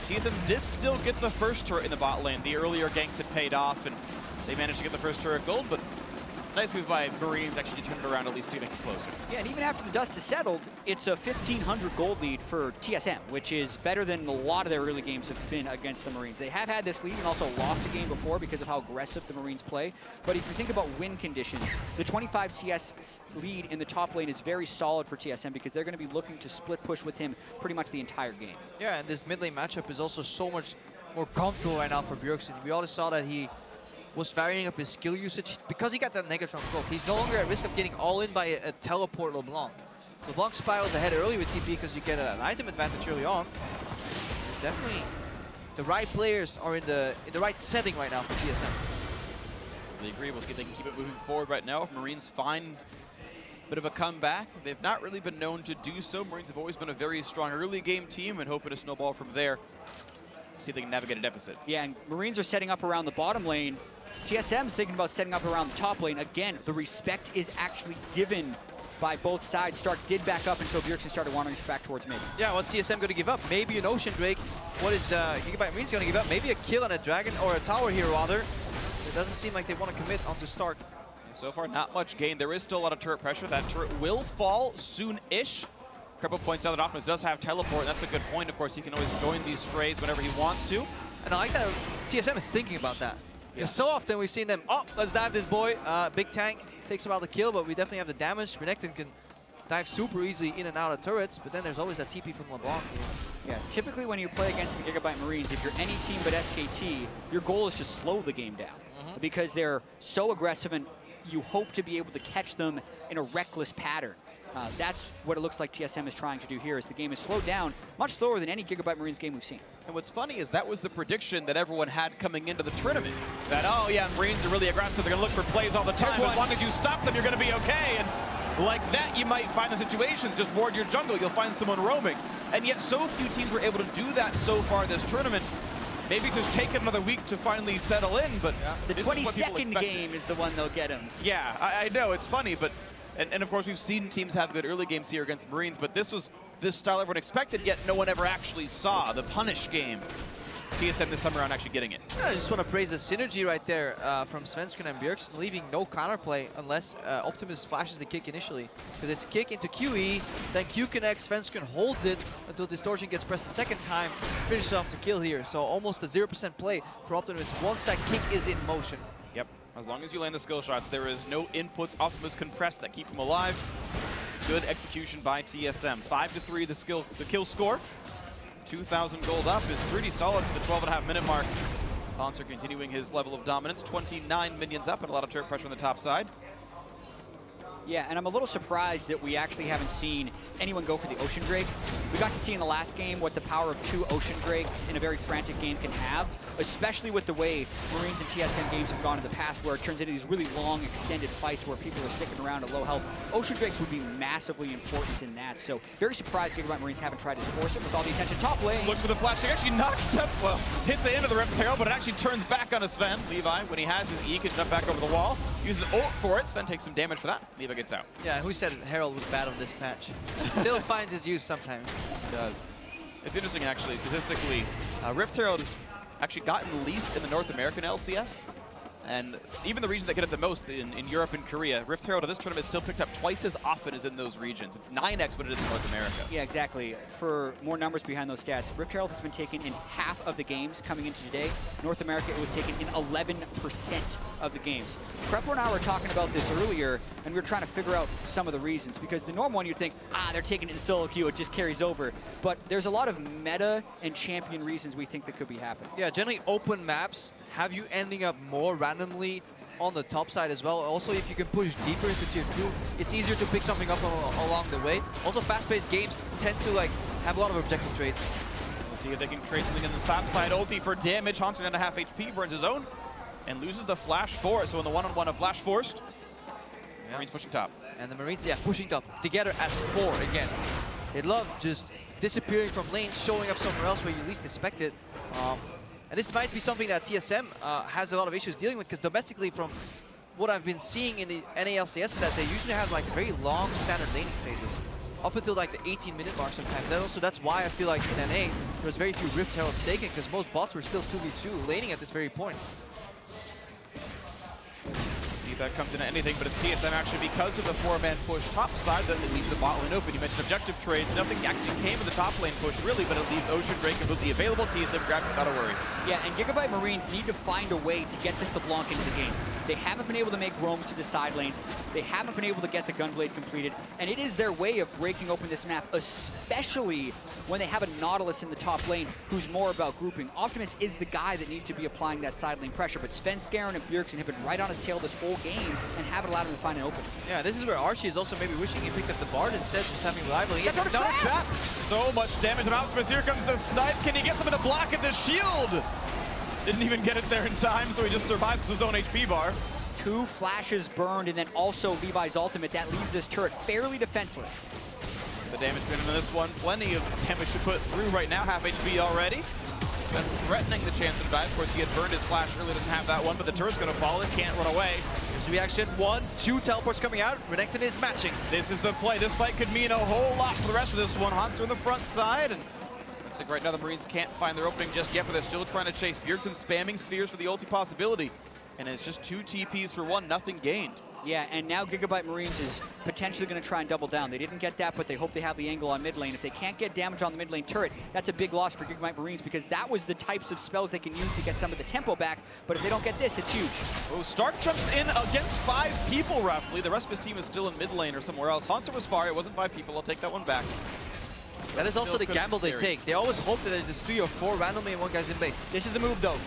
TSM did still get the first turret in the bot lane. The earlier ganks had paid off, and they managed to get the first turret gold, but nice move by Marines actually to turn it around at least to make it closer. Yeah, and even after the dust is settled, it's a 1,500 gold lead for TSM, which is better than a lot of their early games have been against the Marines. They have had this lead and also lost a game before because of how aggressive the Marines play. But if you think about win conditions, the 25 CS lead in the top lane is very solid for TSM because they're going to be looking to split push with him pretty much the entire game. Yeah, and this mid lane matchup is also so much more comfortable right now for Bjergsen. We already saw that he was varying up his skill usage because he got that Negatron cloak. He's no longer at risk of getting all in by a teleport LeBlanc. LeBlanc spirals ahead early with TP because you get an item advantage early on. There's definitely the right players are in the right setting right now for TSM. They agree. We'll see if they can keep it moving forward right now. If Marines find a bit of a comeback, they've not really been known to do so. Marines have always been a very strong early game team and hoping to snowball from there. See if they can navigate a deficit. Yeah, and Marines are setting up around the bottom lane. TSM's thinking about setting up around the top lane. Again, the respect is actually given by both sides. Stark did back up until Bjergsen started wandering back towards mid. Yeah, what's TSM going to give up? Maybe an Ocean Drake. What is GIGABYTE Marines going to give up? Maybe a kill on a Dragon or a Tower here, rather. It doesn't seem like they want to commit onto Stark. So far, not much gain. There is still a lot of turret pressure. That turret will fall soon-ish. Krepo points out that Optimus does have teleport, and that's a good point. Of course, he can always join these frays whenever he wants to. And I like that TSM is thinking about that. Yeah. So often we've seen them, oh, let's dive this boy. Big tank takes him out the kill, but we definitely have the damage. Renekton can dive super easily in and out of turrets, but then there's always that TP from LeBlanc here. Yeah, typically when you play against the GIGABYTE Marines, if you're any team but SKT, your goal is to slow the game down because they're so aggressive and you hope to be able to catch them in a reckless pattern. That's what it looks like TSM is trying to do here, as the game is slowed down much slower than any GIGABYTE Marines game we've seen. And what's funny is that was the prediction that everyone had coming into the tournament. That, oh yeah, Marines are really aggressive, they're gonna look for plays all the time. As long as you stop them, you're gonna be okay. And like that, you might find the situations, just ward your jungle, you'll find someone roaming. And yet so few teams were able to do that so far this tournament. Maybe it's just taken another week to finally settle in, but the 22nd game is the one they'll get him. Yeah, I know, it's funny, but and of course we've seen teams have good early games here against Marines, but this was this style everyone expected, yet no one ever actually saw. The punish game. TSM this time around actually getting it. Yeah, I just want to praise the synergy right there from Svenska and Bjergsen, leaving no counterplay unless Optimus flashes the kick initially. Because it's kick into QE, then Q connects, Svenska holds it until Distortion gets pressed the second time, finishes off the kill here. So almost a 0% play for Optimus once that kick is in motion. Yep, as long as you land the skill shots, there is no inputs. Optimus can press that keep him alive. Good execution by TSM. 5-3 the kill score. 2,000 gold up is pretty solid for the 12.5-minute mark. Panzer continuing his level of dominance. 29 minions up and a lot of turret pressure on the top side. Yeah, and I'm a little surprised that we actually haven't seen anyone go for the Ocean Drake. We got to see in the last game what the power of 2 Ocean Drakes in a very frantic game can have, especially with the way Marines and TSM games have gone in the past, where it turns into these really long, extended fights where people are sticking around at low health. Ocean Drakes would be massively important in that, so very surprised GIGABYTE Marines haven't tried to force it with all the attention. Top lane. Looks for the flash, he actually knocks up, well, hits the end of the Reptile, but it actually turns back on a Sven. Levi, when he has his E, can jump back over the wall, uses ult for it. Sven takes some damage for that. Levi gets out. Yeah, who said Herald was bad on this patch? Still finds his use sometimes. It does. It's interesting, actually, statistically, Rift Herald has actually gotten least in the North American LCS. And even the region that get it the most in Europe and Korea, Rift Herald in this tournament is still picked up twice as often as in those regions. It's 9x what it is in North America. Yeah, exactly. For more numbers behind those stats, Rift Herald has been taken in half of the games coming into today. North America, it was taken in 11% of the games. Krepo and I were talking about this earlier, and we were trying to figure out some of the reasons, because the normal one you'd think, they're taking it in solo queue, it just carries over. But there's a lot of meta and champion reasons we think that could be happening. Yeah, generally open maps have you ending up more randomly on the top side as well. Also, if you can push deeper into tier 2, it's easier to pick something up along the way. Also, fast-paced games tend to have a lot of objective trades. We'll see if they can trade something in the top side. Ulti for damage. Haunter down to half HP, burns his own, and loses the flash for it. So in the one-on-one of flash forced, Marines pushing top. And the Marines, pushing top together as 4 again. They love just disappearing from lanes, showing up somewhere else where you least expect it. And this might be something that TSM has a lot of issues dealing with, because domestically, from what I've been seeing in the NALCS, is that they usually have like very long standard laning phases, up until like the 18-minute mark sometimes. That's why I feel like in NA, there was very few Rift Heralds taken, because most bots were still 2v2 laning at this very point. See if that comes into anything, but it's TSM actually, because of the 4-man push top side, that leaves the bot lane open. You mentioned objective trades. Nothing actually came of the top lane push, really, but it leaves Ocean Drake completely available. TSM grab it without a worry. Yeah, and GIGABYTE Marines need to find a way to get this LeBlanc into the game. They haven't been able to make roams to the side lanes. They haven't been able to get the Gunblade completed. And it is their way of breaking open this map, especially when they have a Nautilus in the top lane who's more about grouping. Optimus is the guy that needs to be applying that side lane pressure, but Svenskeren and Bjergsen have been right on his tail this whole game and haven't allowed him to find an open. Yeah, this is where Archie is also maybe wishing he picked up the Bard instead, just having Reliable. He got another trap! So much damage on Optimus. Here comes the snipe. Can he get something to block at the shield? Didn't even get it there in time, so he just survived with his own HP bar. 2 flashes burned, and then also Levi's ultimate. That leaves this turret fairly defenseless. The damage been in this one. Plenty of damage to put through right now. Half HP already. And threatening the chance to die. Of course, he had burned his flash earlier, doesn't have that one, but the turret's going to fall. It can't run away. Here's the reaction. 1, 2 teleports coming out. Renekton is matching. This is the play. This fight could mean a whole lot for the rest of this one. Hunter on the front side. And looks like right now the Marines can't find their opening just yet, but they're still trying to chase. Bjergsen spamming spheres for the ulti possibility. And it's just 2 TPs for 1, nothing gained. Yeah, and now GIGABYTE Marines is potentially going to try and double down. They didn't get that, but they hope they have the angle on mid lane. If they can't get damage on the mid lane turret, that's a big loss for GIGABYTE Marines, because that was the types of spells they can use to get some of the tempo back. But if they don't get this, it's huge. Oh, Stark jumps in against 5 people, roughly. The rest of his team is still in mid lane or somewhere else. Hanser was far. It wasn't 5 people. I'll take that one back. That is also the gamble they take. They always hope that there's 3 or 4 randomly and 1 guy's in base. This is the move, though.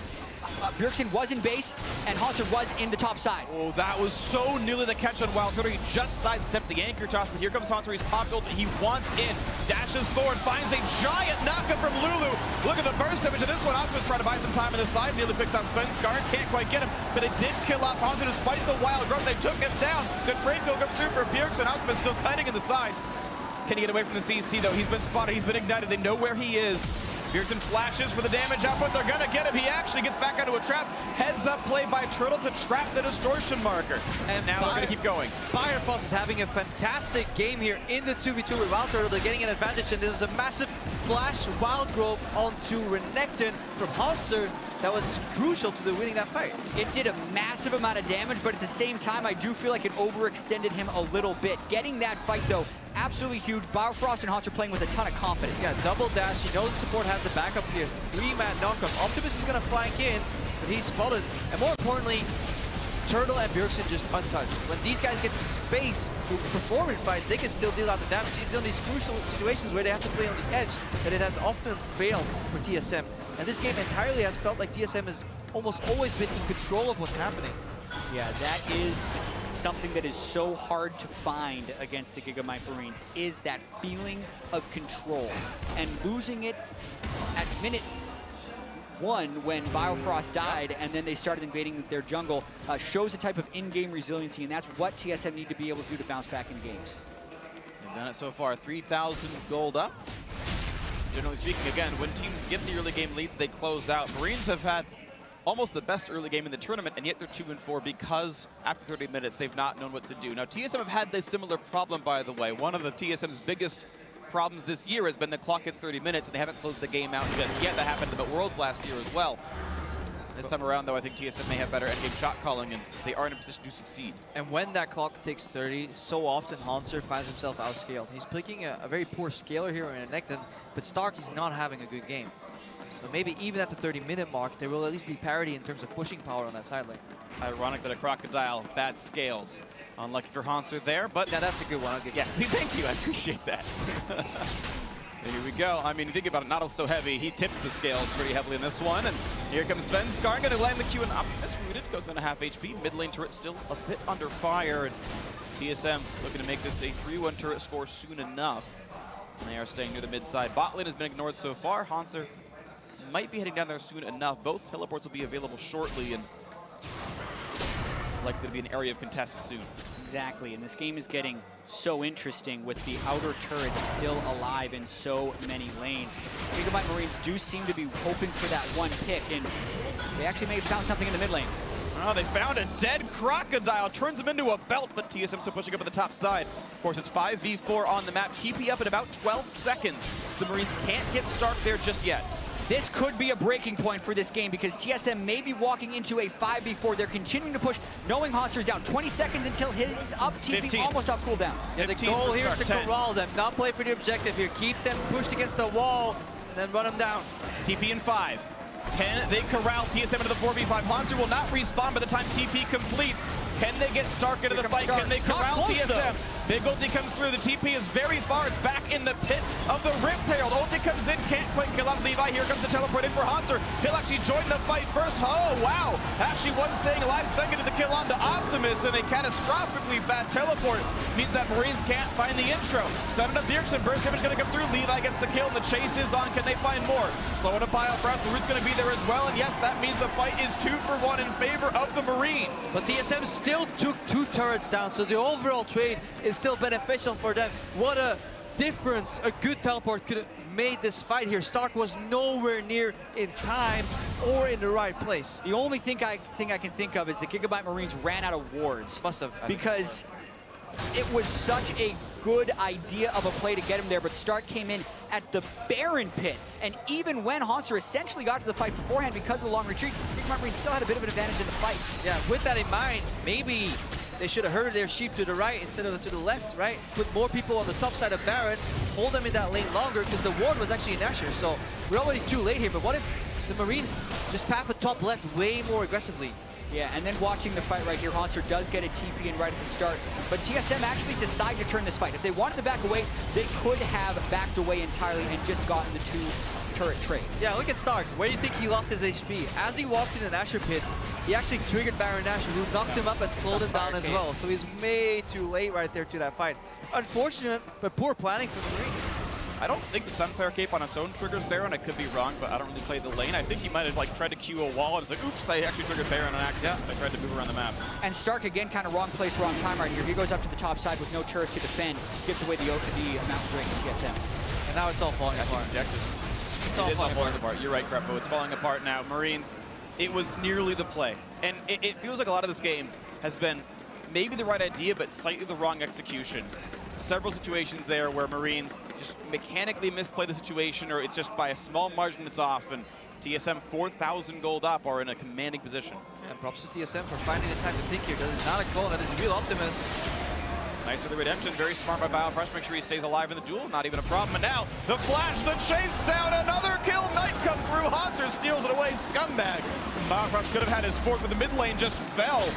Bjergsen was in base, and Hanser was in the top side. Oh, that was so nearly the catch on Wild Turtle. He just sidestepped the anchor toss, but here comes Hanser. He's popped ult. He wants in. Dashes forward, finds a giant knockup from Lulu. Look at the burst damage of this one. Hanser's trying to buy some time on the side. Nearly picks out Svenskeren. Can't quite get him, but it did kill off Hanser despite the wild growth. They took him down. The trade field comes through for Bjergsen. Hanser is still kiting in the sides. Can he get away from the CC, though? He's been spotted. He's been ignited. They know where he is. Bjergsen flashes for the damage output. They're going to get him. He actually gets back into a trap. Heads up play by Turtle to trap the distortion marker. And now they're going to keep going. Firefox is having a fantastic game here in the 2v2 with Wild Turtle. They're getting an advantage, and there's a massive flash wild growth onto Renekton from Hanser that was crucial to the winning that fight. It did a massive amount of damage, but at the same time, I do feel like it overextended him a little bit. Getting that fight, though, absolutely huge. Bauerfrost and Hanser playing with a ton of confidence. Yeah, double dash. He knows the support has the backup here. 3-man knockup. Optimus is going to flank in, but he's spotted. And more importantly, Turtle and Bjergsen just untouched. When these guys get to space to perform in fights, they can still deal out the damage. It's in these crucial situations where they have to play on the edge that it has often failed for TSM. And this game entirely has felt like TSM has almost always been in control of what's happening. Yeah, that is something that is so hard to find against the GIGABYTE Marines, is that feeling of control. And losing it at minute 1 when Biofrost died and then they started invading their jungle shows a type of in-game resiliency, and that's what TSM need to be able to do to bounce back in games. They've done it so far. 3,000 gold up. Generally speaking, again, when teams get the early game leads, they close out. Marines have had almost the best early game in the tournament, and yet they're 2-4 because after 30 minutes, they've not known what to do. Now, TSM have had this similar problem, by the way. One of the TSM's biggest problems this year has been the clock hits 30 minutes, and they haven't closed the game out just yet. That happened at the Worlds last year as well. This time around, though, I think TSM may have better endgame shot calling, and they are in a position to succeed. And when that clock ticks 30, so often Hanser finds himself outscaled. He's picking a very poor scaler here in Renekton, but Stark is not having a good game. So maybe even at the 30-minute mark, there will at least be parity in terms of pushing power on that side lane. Ironic that a Crocodile, bad scales. Unlucky for Hanser there, but... Now that's a good one, I'll give you. Yeah, see, thank you, I appreciate that. Here we go. I mean, think about it, Nautilus so heavy, he tips the scales pretty heavily in this one. And here comes Svenskeren, going to land the Q, and Optimus rooted, goes down to half HP. Mid lane turret still a bit under fire. And TSM looking to make this a 3-1 turret score soon enough. And they are staying near the mid side. Bot lane has been ignored so far. Hanser might be heading down there soon enough. Both teleports will be available shortly, and likely to be an area of contest soon. Exactly, and this game is getting so interesting with the outer turrets still alive in so many lanes. GIGABYTE Marines do seem to be hoping for that one pick, and they actually may have found something in the mid lane. Oh, they found a dead crocodile, turns him into a belt, but TSM still pushing up at the top side. Of course, it's 5v4 on the map. TP up in about 12 seconds. The Marines can't get Stark there just yet. This could be a breaking point for this game because TSM may be walking into a 5v4. They're continuing to push, knowing Haunter's down. 20 seconds until his up TP 15. almost off cooldown. Yeah, the goal here is to corral them, not play for the objective here. Keep them pushed against the wall, and then run them down. TP in 5. Can they corral TSM into the 4v5? Haunter will not respawn by the time TP completes. Can they get Stark into the fight? Can they corral TSM? Big ulti comes through. The TP is very far. It's back in the pit of the Rip Herald. Ulti comes in, can't quite kill out Levi. Here comes the teleport in for Haunter. He'll actually join the fight first. Oh, wow. Actually, one staying alive. Sven getting the kill onto Optimus, and a catastrophically bad teleport means that Marines can't find the intro. Stun into Bjergsen. Burst damage going to come through. Levi gets the kill, and the chase is on. Can they find more? Slow in a pile for us. The Root's going to be there as well, and yes, that means the fight is 2-for-1 in favor of the Marines. But TSM still took 2 turrets down, so the overall trade is still beneficial for them. What a difference a good teleport could have made this fight here. Stark was nowhere near in time or in the right place. The only thing I can think of is the GIGABYTE Marines ran out of wards. Must have. Because it was such a good idea of a play to get him there, but Stark came in at the Baron pit, and even when Haunter essentially got to the fight beforehand because of the long retreat, GIGABYTE Marines still had a bit of an advantage in the fight. Yeah, with that in mind, maybe they should have herded their sheep to the right instead of to the left, right? Put more people on the top side of Baron, hold them in that lane longer, because the ward was actually in Asher, so we're already too late here, but what if the Marines just path the top left way more aggressively? Yeah, and then watching the fight right here, Haunter does get a TP in right at the start, but TSM actually decide to turn this fight. If they wanted to back away, they could have backed away entirely and just gotten the 2-turret trade. Yeah, look at Stark. Where do you think he lost his HP? As he walked in an Asher pit, he actually triggered Baron Asher, who knocked him up and slowed him down as well. So he's way too late right there to that fight. Unfortunate, but poor planning from the Marines. I don't think the Sunflare Cape on its own triggers Baron. I could be wrong, but I don't really play the lane. I think he might have like tried to Q a wall and it's like, oops, I actually triggered Baron on accident. Yeah. I tried to move around the map. And Stark again, kind of wrong place, wrong time right here. He goes up to the top side with no turret to defend, gives away the mountain break to TSM. And now it's all falling apart. It's all falling apart. You're right, Crepo. It's falling apart now. Marines, it was nearly the play. And it feels like a lot of this game has been maybe the right idea, but slightly the wrong execution. Several situations there where Marines just mechanically misplay the situation, or it's just by a small margin it's off, and TSM 4,000 gold up are in a commanding position. Yeah, props to TSM for finding the time to think here, because it's not a goal, that is a real Optimus. Nice with the redemption, very smart by Biofresh, make sure he stays alive in the duel, not even a problem. And now, the flash, the chase down, another kill, Knight come through, Haunter steals it away, scumbag. Biofresh could have had his fort, but the mid lane just fell.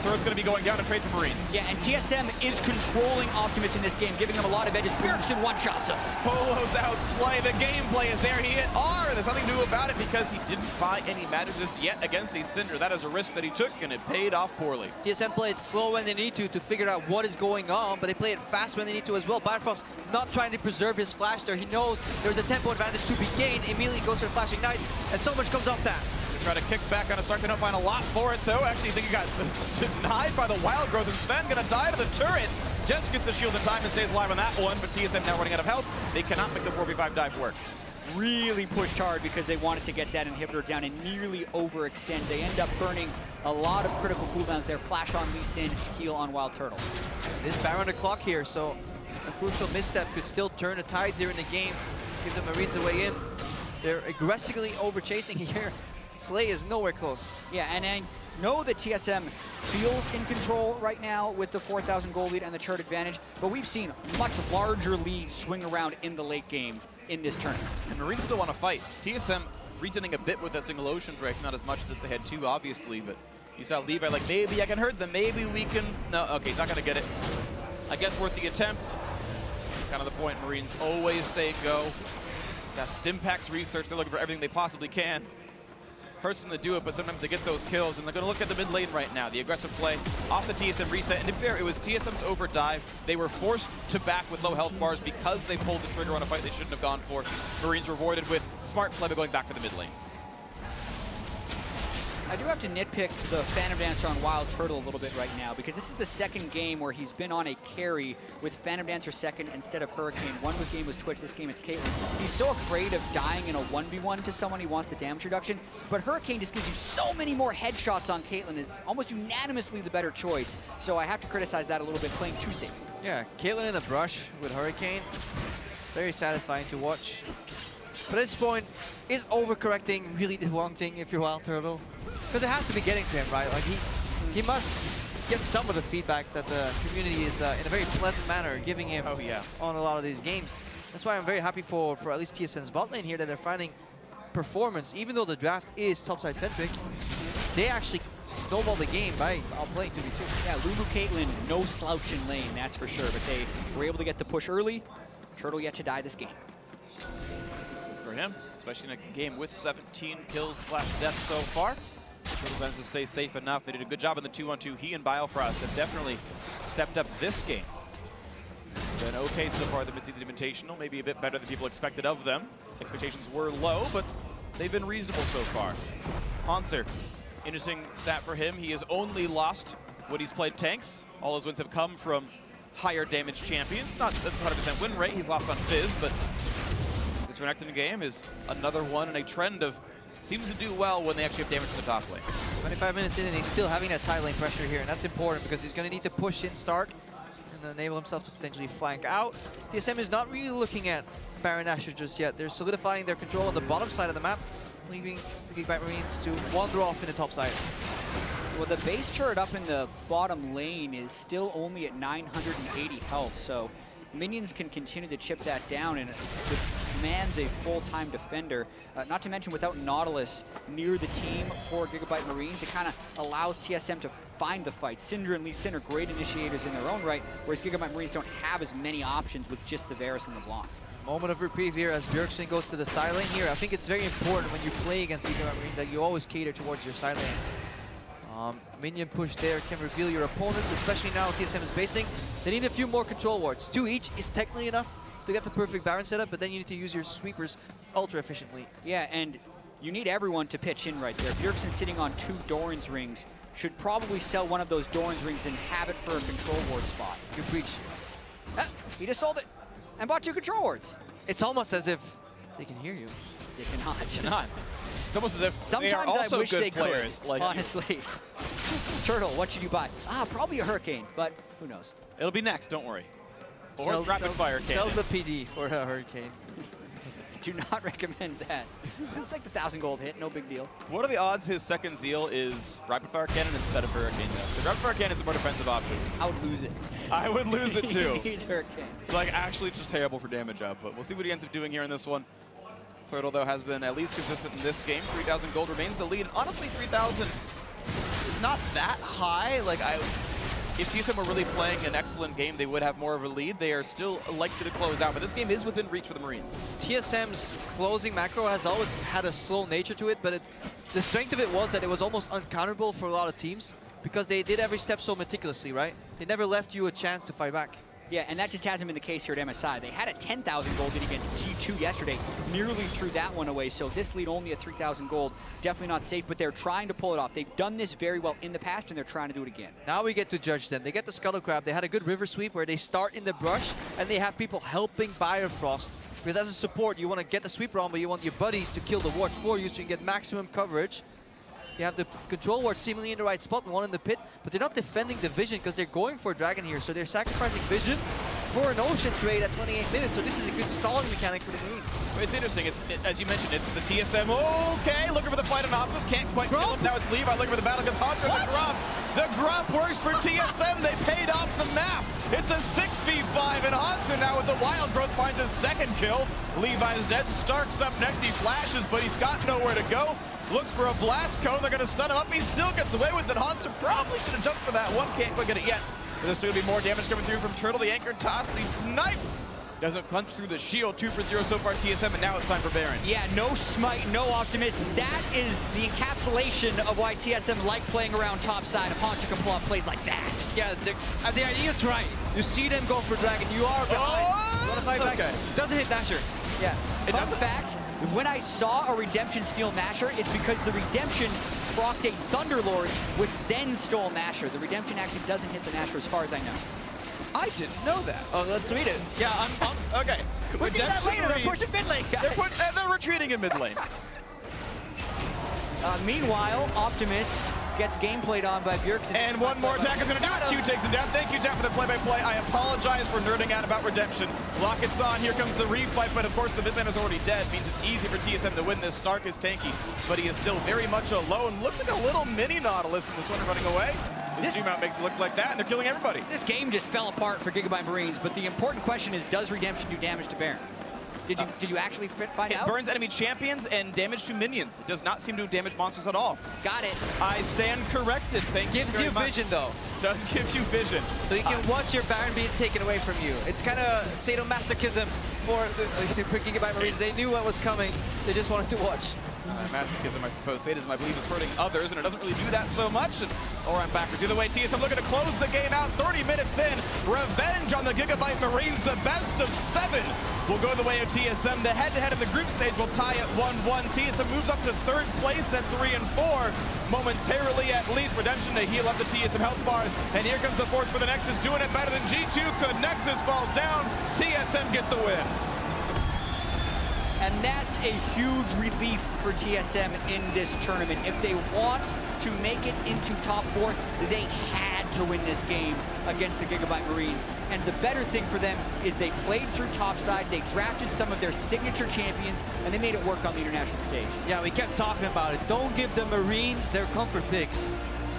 Turret's going to be going down to trade for Marines. Yeah, and TSM is controlling Optimus in this game, giving him a lot of edges. Bjergsen one-shots him. Polo's out, Slay, the gameplay is there. He hit R. There's nothing new about it because he didn't buy any magic just yet against a Cinder. That is a risk that he took, and it paid off poorly. TSM played slow when they need to figure out what is going on, but they play it fast when they need to as well. Bifrost not trying to preserve his flash there. He knows there's a tempo advantage to be gained. Immediately goes for the flashing Knight, and so much comes off that. Try to kick back on a Stark. They don't find a lot for it, though. Actually, I think he got denied by the Wild Growth, and Sven gonna die to the turret. Just gets the shield in time and stays alive on that one, but TSM now running out of health. They cannot make the 4v5 dive work. Really pushed hard because they wanted to get that inhibitor down and nearly overextend. They end up burning a lot of critical cooldowns there. Flash on Lee Sin, heal on Wild Turtle. This Baron the clock here, so a crucial misstep could still turn the tides here in the game. Give the Marines a way in. They're aggressively over-chasing here. Slay is nowhere close. Yeah, and I know that TSM feels in control right now with the 4,000 gold lead and the turret advantage, but we've seen much larger leads swing around in the late game in this tournament. And Marines still want to fight. TSM regening a bit with that single Ocean Drake, not as much as if they had two, obviously, but you saw Levi like, maybe I can hurt them, maybe we can... No, okay, not going to get it. I guess worth the attempt. That's kind of the point. Marines always say go. Got Stimpak's research, they're looking for everything they possibly can. Hurts them to do it, but sometimes they get those kills, and they're going to look at the mid lane right now. The aggressive play off the TSM reset, and to be fair, it was TSM's overdive. They were forced to back with low health bars because they pulled the trigger on a fight they shouldn't have gone for. Marines rewarded with smart play by going back for the mid lane. I do have to nitpick the Phantom Dancer on Wild Turtle a little bit right now, because this is the second game where he's been on a carry with Phantom Dancer second instead of Hurricane. One game was Twitch, this game it's Caitlyn. He's so afraid of dying in a 1v1 to someone he wants the damage reduction, but Hurricane just gives you so many more headshots on Caitlyn. It's almost unanimously the better choice, so I have to criticize that a little bit, playing too safe. Yeah, Caitlyn in a brush with Hurricane. Very satisfying to watch. But at this point, is overcorrecting really the wrong thing if you're Wild Turtle? Because it has to be getting to him, right? Like he must get some of the feedback that the community is in a very pleasant manner giving him on a lot of these games. That's why I'm very happy for at least TSM's bot lane here, that they're finding performance. Even though the draft is topside centric, they actually snowball the game by playing 2v2. Yeah, Lulu Caitlyn, no slouch in lane, that's for sure. But they were able to get the push early. Turtle yet to die this game. For him, especially in a game with 17 kills / deaths so far. Turtle managed to stay safe enough. They did a good job in the 2-on-2. He and Biofrost have definitely stepped up this game. Been okay so far, the mid-season Invitational. Maybe a bit better than people expected of them. Expectations were low, but they've been reasonable so far. Hanser, interesting stat for him. He has only lost when he's played tanks. All his wins have come from higher damage champions. Not that's 100% win rate. He's lost on Fizz, but this Renekton game is another one in a trend of seems to do well when they actually have damage from the top lane. 25 minutes in and he's still having that side lane pressure here, and that's important because he's going to need to push in Stark and enable himself to potentially flank out. TSM is not really looking at Baron Nashor just yet. They're solidifying their control on the bottom side of the map, leaving the GIGABYTE Marines to wander off in the top side. Well, the base turret up in the bottom lane is still only at 980 health, so minions can continue to chip that down, and it demands a full-time defender. Not to mention, without Nautilus near the team for GIGABYTE Marines, it kind of allows TSM to find the fight. Syndra and Lee Sin are great initiators in their own right, whereas GIGABYTE Marines don't have as many options with just the Varus and the Blanc. Moment of reprieve here as Bjergsen goes to the side lane here. I think it's very important when you play against GIGABYTE Marines that you always cater towards your side lanes. Minion push there can reveal your opponents, especially now TSM is basing. They need a few more control wards. 2 each is technically enough to get the perfect Baron setup, but then you need to use your sweepers ultra efficiently. Yeah, and you need everyone to pitch in right there. Bjergsen sitting on 2 Doran's rings should probably sell one of those Doran's rings and have it for a control ward spot. Good preach. Ah, he just sold it and bought 2 control wards. It's almost as if they can hear you. They cannot. It's almost as if sometimes they are also I wish good they players. Could, like honestly. Turtle, what should you buy? Probably a Hurricane, but who knows? It'll be next, don't worry. Or rapid fire cannon. Sells the PD for a Hurricane. Do not recommend that. It's like the 1,000 gold hit, no big deal. What are the odds his second zeal is rapid fire cannon instead of Hurricane though? Because rapid fire cannon is the more defensive option. I would lose it. I would lose it too. He's Hurricane. It's like actually just terrible for damage up, but we'll see what he ends up doing here in this one. Turtle though has been at least consistent in this game. 3,000 gold remains the lead. Honestly, 3,000 is not that high. Like if TSM were really playing an excellent game, they would have more of a lead. They are still likely to close out, but this game is within reach for the Marines. TSM's closing macro has always had a slow nature to it, but the strength of it was that it was almost uncounterable for a lot of teams because they did every step so meticulously, right? They never left you a chance to fight back. Yeah, and that just hasn't been the case here at MSI. They had a 10,000 gold lead against G2 yesterday, nearly threw that one away, so this lead only at 3,000 gold, definitely not safe, but they're trying to pull it off. They've done this very well in the past, and they're trying to do it again. Now we get to judge them. They get the Scuttle Crab. They had a good river sweep where they start in the brush, and they have people helping Biofrost, because as a support, you want to get the sweeper on, but you want your buddies to kill the ward for you so you can get maximum coverage. You have the control ward seemingly in the right spot, one in the pit, but they're not defending the vision because they're going for a dragon here, so they're sacrificing vision for an ocean trade at 28 minutes, so this is a good stalling mechanic for the Marines. It's interesting, as you mentioned, it's the TSM, okay, looking for the fight on Optimus, can't quite kill him, now it's Levi looking for the battle against Hunter, the Grump works for TSM, they paid off the map, it's a 6v5, and Hunter now with the Wild Growth finds his second kill, Levi's dead, Stark's up next, he flashes, but he's got nowhere to go. Looks for a blast cone, they're gonna stun him up, he still gets away with it. Hanser probably should have jumped for that one, can't quite get it yet. But there's still gonna be more damage coming through from Turtle, the anchor toss, the snipe. Doesn't punch through the shield, 2 for 0 so far TSM, and now it's time for Baron. Yeah, no smite, no Optimus. That is the encapsulation of why TSM like playing around top side if Hanser can pull off plays like that. Yeah, the idea is right. You see them go for Dragon, you are behind. Okay. Doesn't hit Nashor. Yeah. In fact, when I saw a Redemption steal Nashor, it's because the Redemption procced a Thunderlords, which then stole Nasher. The Redemption actually doesn't hit the Nasher as far as I know. I didn't know that. Oh, let's read it. Yeah, I'm okay. We'll do that later. They're pushing mid lane, guys. They're retreating in mid lane. Meanwhile, Optimus gets game played on by Bjergsen. And one more attack is going to do it. Q takes him down. Thank you, Jack, for the play-by-play. I apologize for nerding out about Redemption. Rocket's on. Here comes the refight, but of course the mid lane is already dead. Means it's easy for TSM to win this. Stark is tanky, but he is still very much alone. Looks like a little mini Nautilus in this one running away. This zoom out makes it look like that, and they're killing everybody. This game just fell apart for GIGABYTE Marines, but the important question is, does Redemption do damage to Baron? Did you actually find out? It burns enemy champions and damage to minions. It does not seem to damage monsters at all. Got it. I stand corrected. Thank you Gives very you much. vision, though. Does give you vision. So you can watch your Baron being taken away from you. It's kind of sadomasochism for GIGABYTE Marines. They knew what was coming. They just wanted to watch. Masochism, I suppose. Sadism, I believe, is hurting others, and it doesn't really do that so much. Or I'm backwards. Either way, TSM looking to close the game out. 30 minutes in. Revenge on the GIGABYTE Marines. The best of 7 will go the way of TSM. The head-to-head in the group stage will tie at 1-1. TSM moves up to 3rd place at 3 and 4. Momentarily, at least, Redemption to heal up the TSM health bars. And here comes the Force for the Nexus, doing it better than G2 could. Nexus falls down. TSM get the win. And that's a huge relief for TSM in this tournament. If they want to make it into top 4, they had to win this game against the GIGABYTE Marines. And the better thing for them is they played through topside, they drafted some of their signature champions, and they made it work on the international stage. Yeah, we kept talking about it. Don't give the Marines their comfort picks.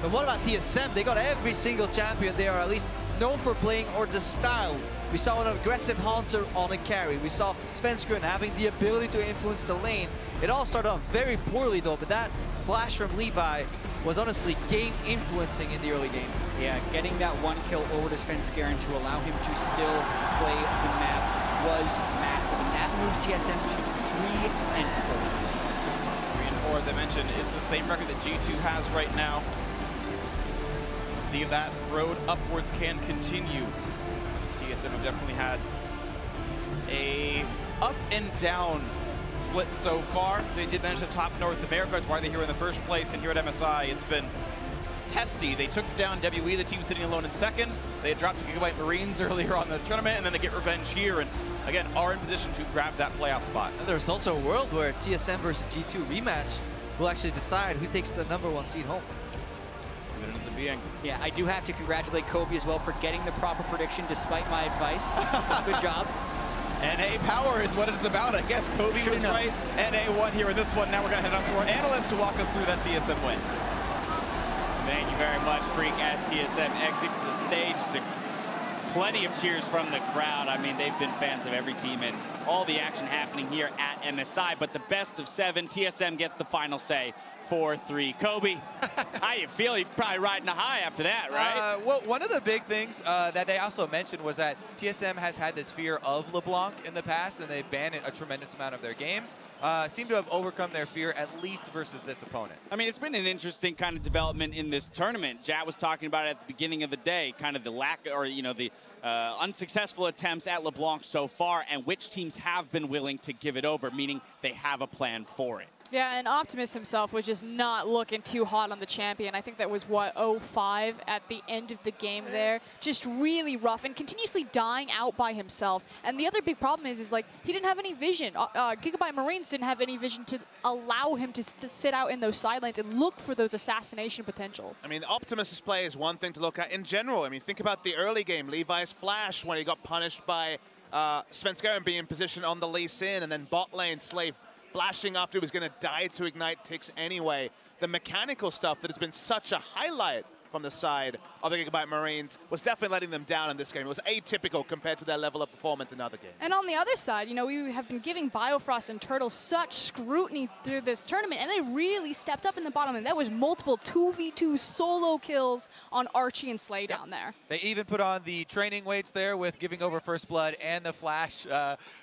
But what about TSM? They got every single champion they are at least known for playing, or the style. We saw an aggressive Hanser on a carry. We saw Svenskeren having the ability to influence the lane. It all started off very poorly though, but that flash from Levi was honestly game influencing in the early game. Yeah, getting that 1 kill over to Svenskeren to allow him to still play the map was massive. And that moves TSM to 3 and 4. 3 and 4, as I mentioned, is the same record that G2 has right now. We'll see if that road upwards can continue. TSM have definitely had a up and down split so far. They did manage to top North America. That's why they're here in the first place. And here at MSI, it's been testy. They took down WE, the team sitting alone in 2nd. They had dropped to GIGABYTE Marines earlier on the tournament, and then they get revenge here. And again, are in position to grab that playoff spot. And there's also a world where TSM versus G2 rematch will actually decide who takes the #1 seed home. See what it ends up being. Yeah, I do have to congratulate Kobe as well for getting the proper prediction despite my advice. Good job. NA power is what it's about. I guess Kobe was right. NA won here in this one. Now we're going to head up to our analyst to walk us through that TSM win. Thank you very much, Freak, as TSM exit the stage. To plenty of cheers from the crowd. I mean, they've been fans of every team and all the action happening here at MSI. But the best of 7, TSM gets the final say. 4-3. Kobe, how you feel? You're probably riding a high after that, right? Well, one of the big things that they also mentioned was that TSM has had this fear of LeBlanc in the past, and they've banned a tremendous amount of their games. Seem to have overcome their fear, at least versus this opponent. I mean, it's been an interesting kind of development in this tournament. Jat was talking about it at the beginning of the day, kind of the lack, or, you know, the unsuccessful attempts at LeBlanc so far, and which teams have been willing to give it over, meaning they have a plan for it. Yeah, and Optimus himself was just not looking too hot on the champion. I think that was, what, 0-5 at the end of the game there. Just really rough and continuously dying out by himself. And the other big problem is like, he didn't have any vision. GIGABYTE Marines didn't have any vision to allow him to sit out in those side lanes and look for those assassination potential. I mean, Optimus's play is one thing to look at in general. I mean, think about the early game. Levi's flash when he got punished by Svenskeren being in position on the Lee Sin, and then bot lane Slave flashing after he was going to die to ignite ticks anyway. The mechanical stuff that has been such a highlight from the side of the GIGABYTE Marines was definitely letting them down in this game. It was atypical compared to their level of performance in other games. And on the other side, you know, we have been giving Biofrost and Turtle such scrutiny through this tournament, and they really stepped up in the bottom, and that was multiple 2v2 solo kills on Archie and Slay down there. They even put on the training weights there with giving over First Blood and the flash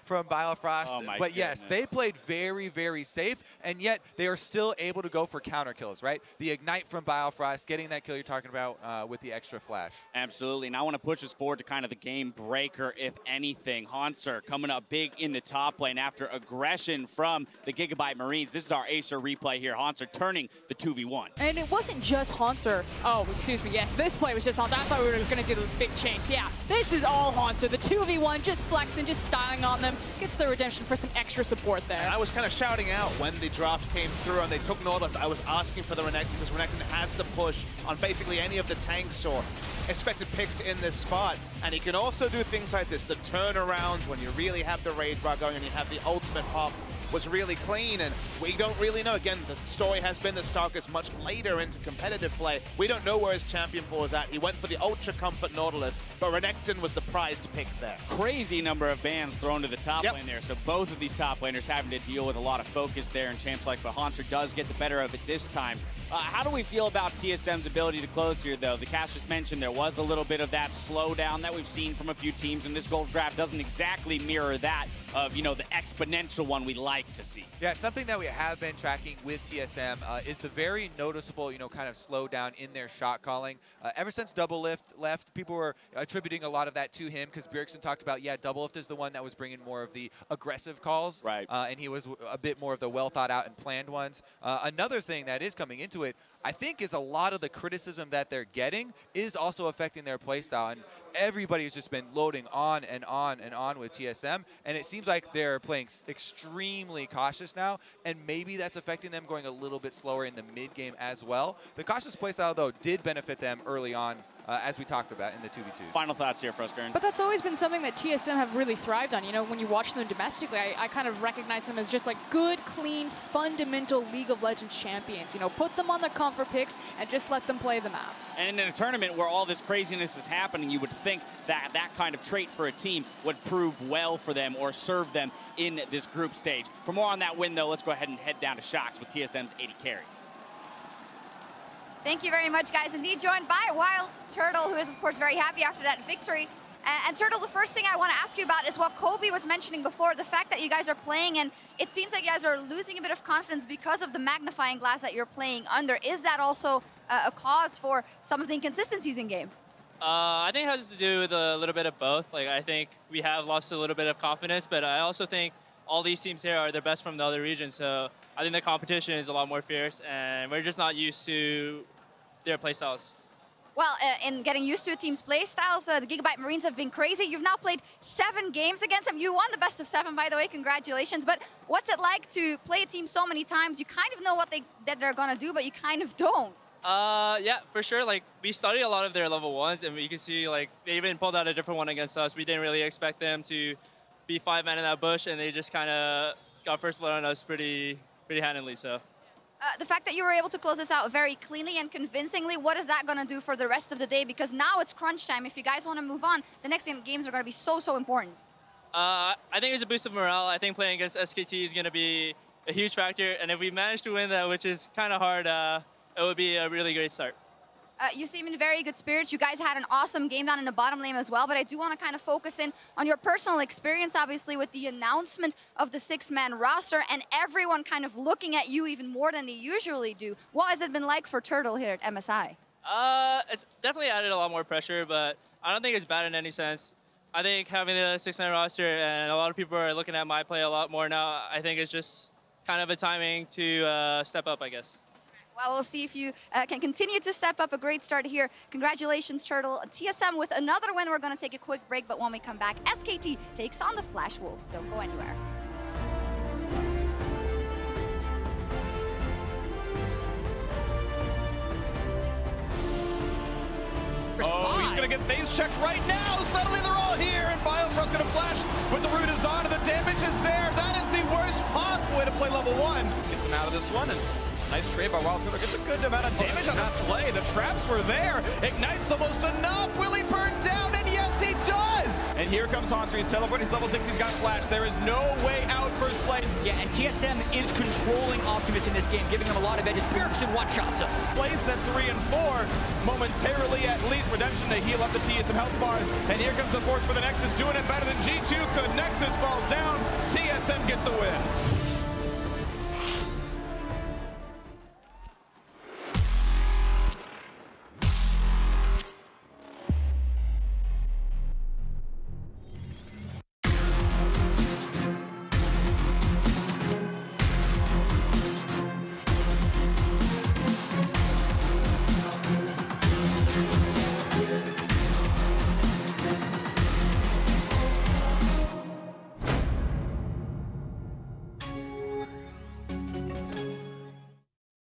from Biofrost. Oh my but yes, goodness. they played very, very safe, and yet they are still able to go for counter kills, right? The ignite from Biofrost, getting that kill you're talking about with the extra flash. Absolutely, and I want to push us forward to kind of the game breaker, if anything. Hauntzer coming up big in the top lane after aggression from the GIGABYTE Marines. This is our Acer replay here. Hauntzer turning the 2v1. And it wasn't just Hauntzer. Oh, excuse me, yes, this play was just Hauntzer. I thought we were going to do the big chase. Yeah, this is all Hauntzer. The 2v1, just flexing, just styling on them. Gets the redemption for some extra support there. And I was kind of shouting out when the draft came through and they took Nautilus. I was asking for the Renekton because Renekton has the push on basically any of the tanks or expected picks in this spot. And he can also do things like this. The turnaround when you really have the Rage Bar going and you have the ultimate popped was really clean, and we don't really know. Again, the story has been that Stark is much later into competitive play. We don't know where his champion pool is at. He went for the Ultra Comfort Nautilus, but Renekton was the prized pick there. Crazy number of bans thrown to the top lane there, so both of these top laners having to deal with a lot of focus there in champs like, but Hauntzer does get the better of it this time. How do we feel about TSM's ability to close here, though? The cast just mentioned there was a little bit of that slowdown that we've seen from a few teams, and this gold draft doesn't exactly mirror that of, you know, the exponential one we like to see. Yeah, something that we have been tracking with TSM is the very noticeable, you know, kind of slowdown in their shot calling. Ever since Doublelift left, people were attributing a lot of that to him because Bjergsen talked about, yeah, Doublelift is the one that was bringing more of the aggressive calls. Right. And he was a bit more of the well thought out and planned ones. Another thing that is coming into it, I think, is a lot of the criticism that they're getting is also affecting their playstyle. And everybody has just been loading on and on and on with TSM, and it seems like they're playing extremely cautious now, and maybe that's affecting them going a little bit slower in the mid game as well. The cautious playstyle, though, did benefit them early on, as we talked about in the 2v2. Final thoughts here, Fruskern. But that's always been something that TSM have really thrived on. You know, when you watch them domestically, I kind of recognize them as just like good, clean, fundamental League of Legends champions. You know, put them on their comfort picks and just let them play them out. And in a tournament where all this craziness is happening, you would think that that kind of trait for a team would prove well for them or serve them in this group stage. For more on that win, though, let's go ahead and head down to Shox with TSM's 80 carry. Thank you very much, guys. Indeed, joined by Wild Turtle, who is, of course, very happy after that victory. And Turtle, the first thing I want to ask you about is what Kobe was mentioning before, the fact that you guys are playing, and it seems like you guys are losing a bit of confidence because of the magnifying glass that you're playing under. Is that also a cause for some of the inconsistencies in game? I think it has to do with a little bit of both. Like, I think we have lost a little bit of confidence, but I also think all these teams here are the best from the other regions, so I think the competition is a lot more fierce, and we're just not used to their playstyles. Well, in getting used to a team's playstyles, the GIGABYTE Marines have been crazy. You've now played 7 games against them. You won the best of 7, by the way. Congratulations. But what's it like to play a team so many times? You kind of know what they're going to do, but you kind of don't. Yeah, for sure. Like, we studied a lot of their level 1s, and you can see, like, they even pulled out a different one against us. We didn't really expect them to be 5-man in that bush, and they just kind of got first blood on us pretty handily, so. The fact that you were able to close this out very cleanly and convincingly, what is that going to do for the rest of the day? Because now it's crunch time. If you guys want to move on, the next games are going to be so important. I think it's a boost of morale. I think playing against SKT is going to be a huge factor. And if we manage to win that, which is kind of hard, it would be a really great start. You seem in very good spirits. You guys had an awesome game down in the bottom lane as well, but I do want to kind of focus in on your personal experience, obviously, with the announcement of the 6-man roster and everyone kind of looking at you even more than they usually do. What has it been like for Turtle here at MSI? It's definitely added a lot more pressure, but I don't think it's bad in any sense. I think having the 6-man roster and a lot of people are looking at my play a lot more now, I think it's just kind of a timing to step up, I guess. Well, we'll see if you can continue to step up. A great start here. Congratulations, Turtle. TSM with another win. We're going to take a quick break, but when we come back, SKT takes on the Flash Wolves. Don't go anywhere. Oh, he's going to get phase checked right now. Suddenly they're all here, and Biofrost's going to flash with the root is on, and the damage is there. That is the worst possible way to play level 1. Gets him out of this one, and nice trade by Wild Turtle. Gets a good amount of damage on that play. The traps were there. Ignite's almost enough. Will he burn down? And yes, he does. And here comes Hauntzer. He's teleporting. He's level 6. He's got flash. There is no way out for Slates. Yeah, and TSM is controlling Optimus in this game, giving him a lot of edges. Bjergsen one-shots him. Place at 3 and 4. Momentarily, at least, redemption to heal up the TSM health bars. And here comes the force for the Nexus. Doing it better than G2 could. Nexus falls down. TSM gets the win.